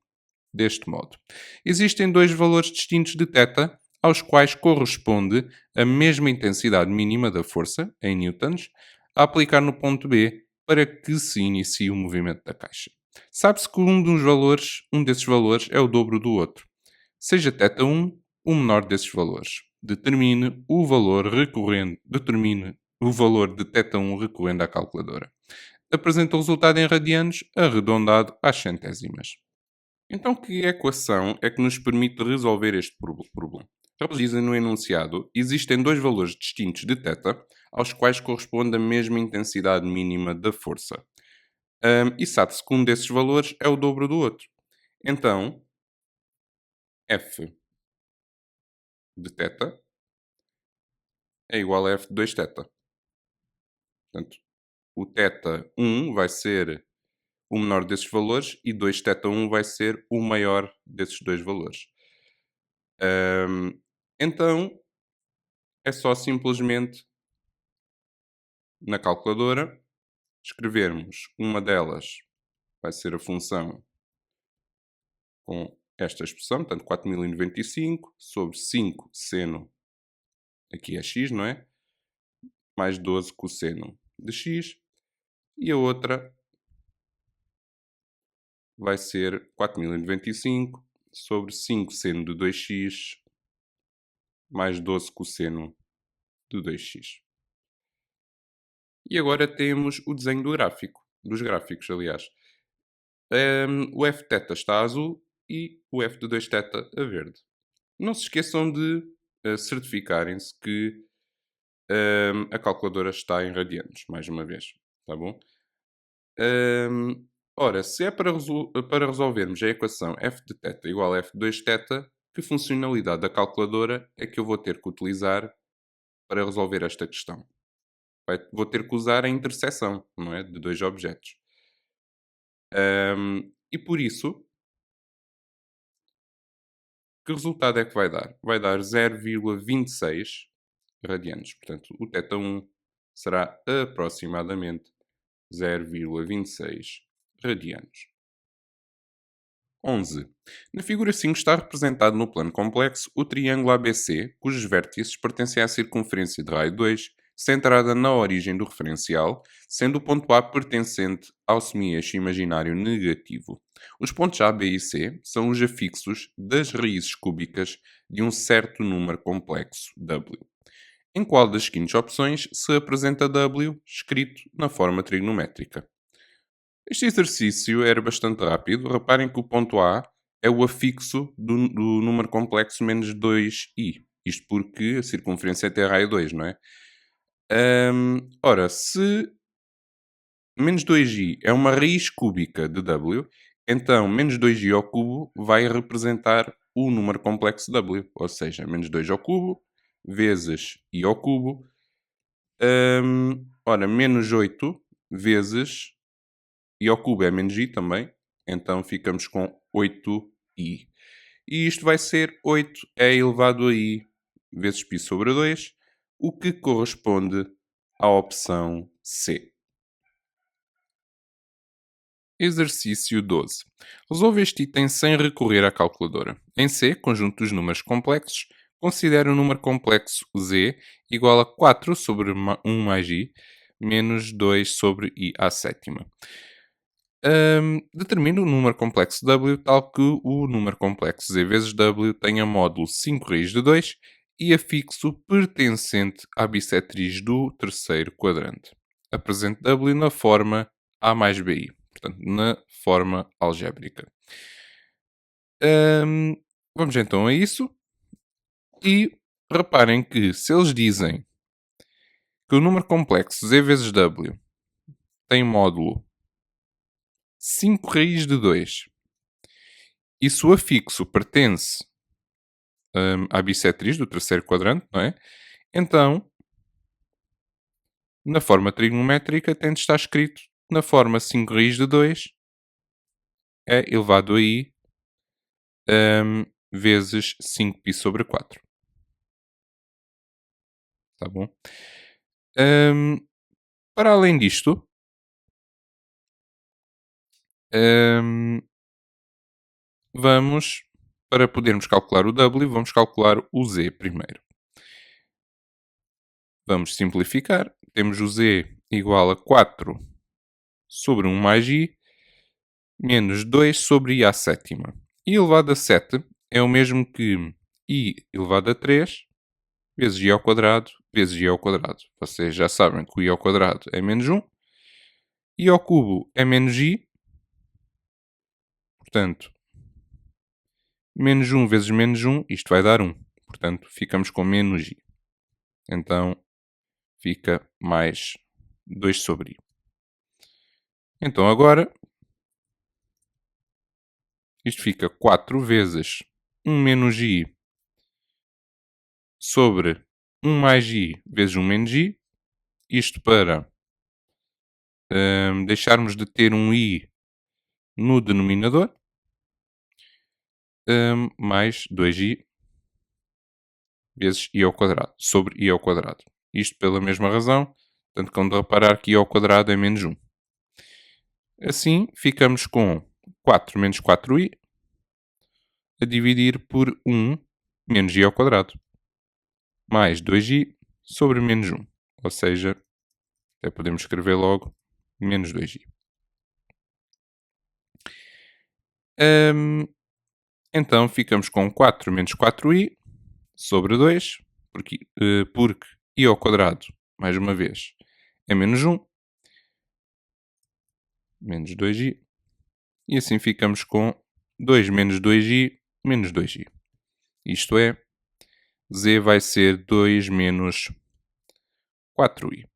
deste modo. Existem dois valores distintos de θ, aos quais corresponde a mesma intensidade mínima da força, em newtons, a aplicar no ponto B para que se inicie o movimento da caixa. Sabe-se que um desses valores é o dobro do outro. Seja θ1 o menor desses valores. Determine o valor de θ1 recorrendo à calculadora. Apresenta o resultado em radianos arredondado às centésimas. Então, que equação é que nos permite resolver este problema? Dizem no enunciado, existem dois valores distintos de θ, aos quais corresponde a mesma intensidade mínima da força. E sabe-se que um desses valores é o dobro do outro. Então, F de θ é igual a F de 2θ. Portanto, o θ1 vai ser o menor desses valores e 2θ1 vai ser o maior desses dois valores. Então, é só simplesmente na calculadora escrevermos uma delas, vai ser a função com esta expressão, portanto 4095 sobre 5 seno, aqui é x, não é? Mais 12 cosseno de x, e a outra vai ser 4095 sobre 5 seno de 2x mais 12 cosseno de 2x. E agora temos o desenho dos gráficos, aliás. O fθ está azul e o f de 2θ a verde. Não se esqueçam de certificarem-se que a calculadora está em radianos, mais uma vez. Tá bom? Ora, se é para resolvermos a equação f de θ igual a f de 2θ, que funcionalidade da calculadora é que eu vou ter que utilizar para resolver esta questão? Vou ter que usar a interseção, não é? De dois objetos. E por isso, que resultado é que vai dar? Vai dar 0,26 radianos. Portanto, o θ1 será aproximadamente 0,26 radianos. 11. Na figura 5 está representado no plano complexo o triângulo ABC, cujos vértices pertencem à circunferência de raio 2, centrada na origem do referencial, sendo o ponto A pertencente ao semi-eixo imaginário negativo. Os pontos A, B e C são os afixos das raízes cúbicas de um certo número complexo, W. Em qual das seguintes opções se apresenta W escrito na forma trigonométrica? Este exercício era bastante rápido. Reparem que o ponto A é o afixo do número complexo menos 2i. Isto porque a circunferência é t raio 2, não é? Ora, se menos 2i é uma raiz cúbica de w, então menos 2i ao cubo vai representar o número complexo w, ou seja, menos 2 ao cubo vezes i ao cubo. Ora, menos 8 vezes i ao cubo é menos i também, então ficamos com 8i. E isto vai ser 8e elevado a i vezes π sobre 2, o que corresponde à opção C. Exercício 12. Resolve este item sem recorrer à calculadora. Em C, conjunto dos números complexos, considere o número complexo z igual a 4 sobre 1 mais i menos 2 sobre i à sétima. Determine o número complexo w tal que o número complexo z vezes w tenha módulo 5 raiz de 2 e afixo pertencente à bissetriz do terceiro quadrante. Apresente w na forma a mais bi, portanto, na forma algébrica. Vamos então a isso. E reparem que se eles dizem que o número complexo z vezes w tem módulo 5 raiz de 2 e se o afixo pertence à bissetriz do terceiro quadrante, não é? Então, na forma trigonométrica tem de estar escrito na forma 5 raiz de 2 é elevado a i vezes 5π sobre 4. Tá bom? Para além disto, vamos, para podermos calcular o w, vamos calcular o z primeiro. Vamos simplificar. Temos o z igual a 4 sobre 1 mais i menos 2 sobre i à sétima. I elevado a 7 é o mesmo que i elevado a 3 vezes i ao quadrado vezes i ao quadrado. Vocês já sabem que o i ao quadrado é menos 1. I ao cubo é menos i. Portanto, menos 1 vezes menos 1, isto vai dar 1. Portanto, ficamos com menos i. Então, fica mais 2 sobre i. Então, agora, isto fica 4 vezes 1 menos i sobre 1 mais i vezes 1 menos i. Isto para deixarmos de ter um i no denominador. Mais 2i vezes i ao quadrado, sobre i ao quadrado. Isto pela mesma razão, tanto que de reparar que i ao quadrado é menos 1. Assim, ficamos com 4 menos 4i a dividir por 1 menos i ao quadrado, mais 2i sobre menos 1. Ou seja, até podemos escrever logo menos 2i. Então, ficamos com 4 menos 4i sobre 2, porque i ao quadrado, mais uma vez, é menos 1, menos 2i, e assim ficamos com 2 menos 2i menos 2i. Isto é, z vai ser 2 menos 4i.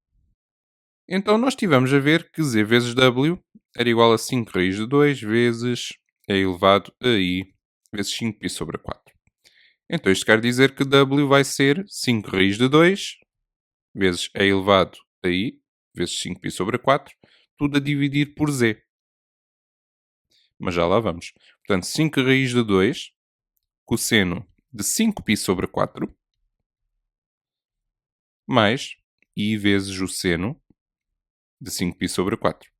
Então, nós tivemos a ver que z vezes w era igual a 5 raiz de 2 vezes e elevado a i vezes 5π sobre 4. Então, isto quer dizer que w vai ser 5 raiz de 2 vezes e elevado a i vezes 5π sobre 4, tudo a dividir por z. Mas já lá vamos. Portanto, 5 raiz de 2, cosseno de 5π sobre 4, mais i vezes o seno de 5π sobre 4.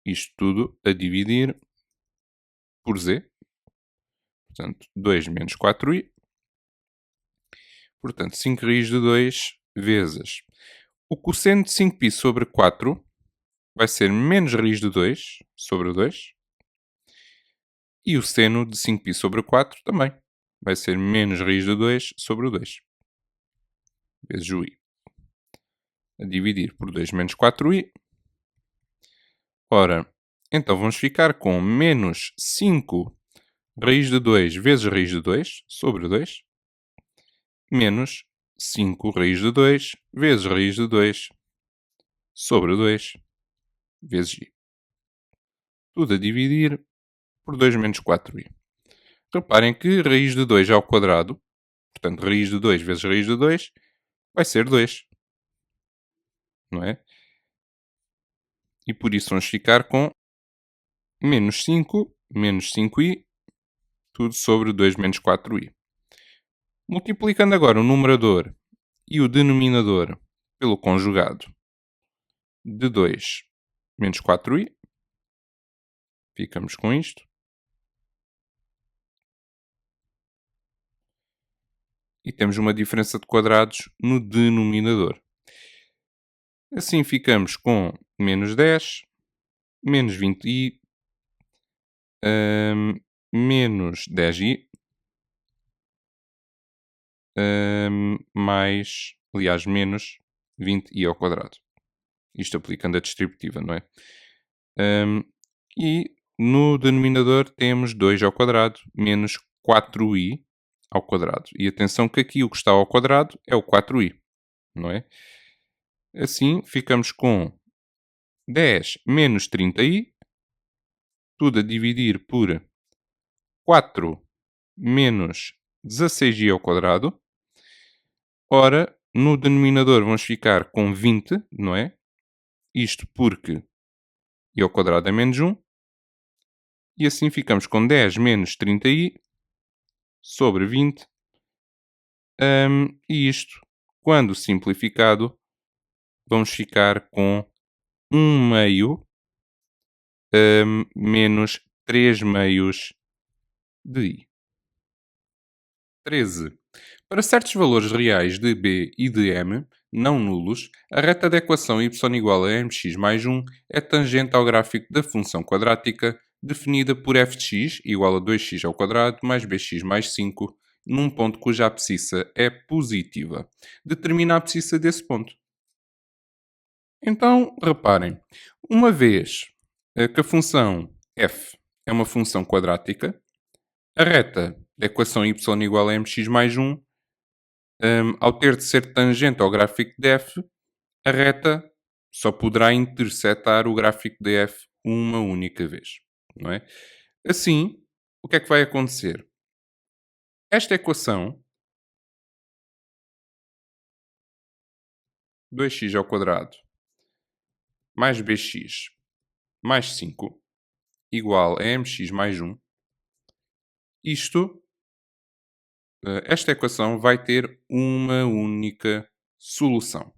Isto tudo a dividir por z. Portanto, 2 menos 4i. Portanto, 5 raiz de 2 vezes o cosseno de 5π sobre 4 vai ser menos raiz de 2 sobre 2. E o seno de 5π sobre 4 também vai ser menos raiz de 2 sobre 2. Vezes o i. A dividir por 2 menos 4i. Ora, então vamos ficar com menos 5 raiz de 2 vezes raiz de 2 sobre 2. Menos 5 raiz de 2 vezes raiz de 2 sobre 2 vezes i. Tudo a dividir por 2 menos 4i. Reparem que raiz de 2 ao quadrado, portanto, raiz de 2 vezes raiz de 2, vai ser 2, não é? E por isso vamos ficar com menos 5i, tudo sobre 2 menos 4i. Multiplicando agora o numerador e o denominador pelo conjugado de 2 menos 4i, ficamos com isto. E temos uma diferença de quadrados no denominador. Assim ficamos com menos 10, menos 20i, menos 10i, mais, aliás, menos 20i ao quadrado. Isto aplicando a distributiva, não é? E no denominador temos 2 ao quadrado menos 4i ao quadrado. E atenção que aqui o que está ao quadrado é o 4i, não é? Assim ficamos com 10 menos 30i, tudo a dividir por 4 menos 16i ao quadrado. Ora, no denominador vamos ficar com 20, não é? Isto porque i ao quadrado é menos 1. E assim ficamos com 10 menos 30i sobre 20. E isto, quando simplificado, vamos ficar com 1 meio menos 3 meios de i. 13. Para certos valores reais de b e de m, não nulos, a reta da equação y igual a mx mais 1 é tangente ao gráfico da função quadrática definida por f de x igual a 2x ao quadrado mais bx mais 5, num ponto cuja abscissa é positiva. Determina a abscissa desse ponto. Então, reparem, uma vez que a função f é uma função quadrática, a reta da equação y igual a mx mais 1, ao ter de ser tangente ao gráfico de f, a reta só poderá intersetar o gráfico de f uma única vez, não é? Assim, o que é que vai acontecer? Esta equação, 2x ao quadrado mais bx mais 5 igual a mx mais 1, esta equação vai ter uma única solução.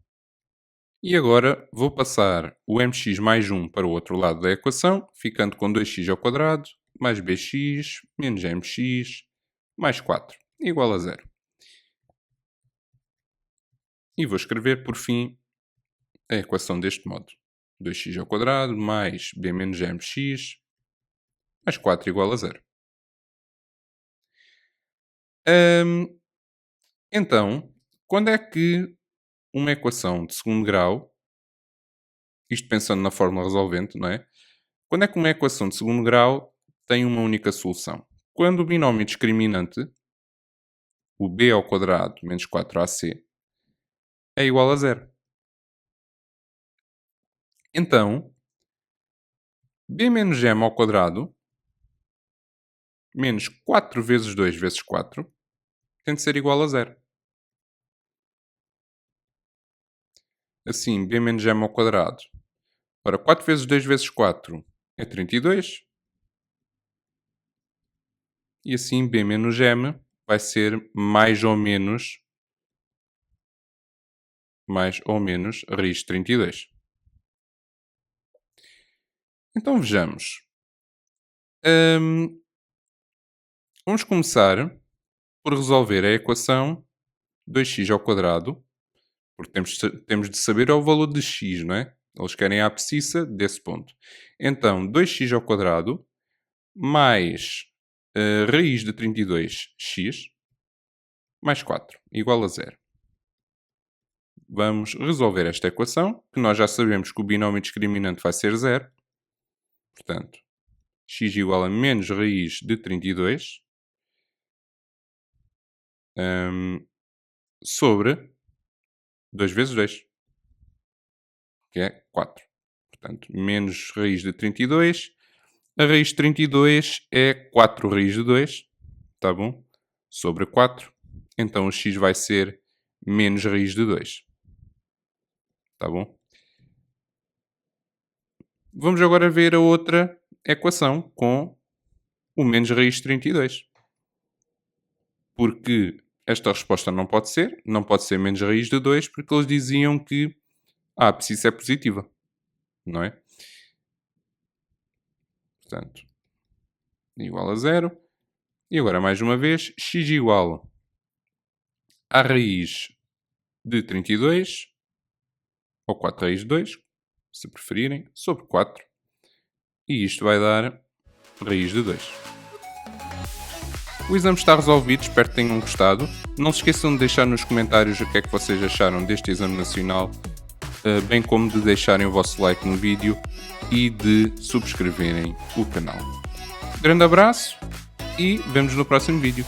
E agora vou passar o mx mais 1 para o outro lado da equação, ficando com 2x ao quadrado mais bx menos mx mais 4 igual a 0. E vou escrever, por fim, a equação deste modo. 2x ao quadrado mais b menos mx mais 4 igual a 0. Então, quando é que uma equação de segundo grau, isto pensando na fórmula resolvente, não é? Quando é que uma equação de segundo grau tem uma única solução? Quando o binómio discriminante, o b ao quadrado menos 4ac, é igual a 0. Então, b menos m ao quadrado menos 4 vezes 2 vezes 4 tem de ser igual a 0. Assim, b menos m ao quadrado. Ora, 4 vezes 2 vezes 4 é 32. E assim, b menos m vai ser mais ou menos raiz de 32. Então vejamos. Vamos começar por resolver a equação 2x ao quadrado, porque temos de saber o valor de x, não é? Eles querem a abscissa desse ponto. Então, 2x ao quadrado mais raiz de 32x mais 4 igual a 0. Vamos resolver esta equação, que nós já sabemos que o binómio discriminante vai ser 0. Portanto, x igual a menos raiz de 32 sobre 2 vezes 2. que é 4. Portanto, menos raiz de 32. A raiz de 32 é 4 raiz de 2, tá bom? Sobre 4. Então o x vai ser menos raiz de 2. Tá bom? Vamos agora ver a outra equação com o menos raiz de 32. Porque esta resposta não pode ser menos raiz de 2, porque eles diziam que a abscissa é positiva, não é? Portanto, igual a 0. E agora, mais uma vez, x igual à raiz de 32, ou 4 raiz de 2, se preferirem, sobre 4. E isto vai dar raiz de 2. O exame está resolvido, espero que tenham gostado. Não se esqueçam de deixar nos comentários o que é que vocês acharam deste exame nacional, bem como de deixarem o vosso like no vídeo e de subscreverem o canal. Grande abraço e vemo-nos no próximo vídeo.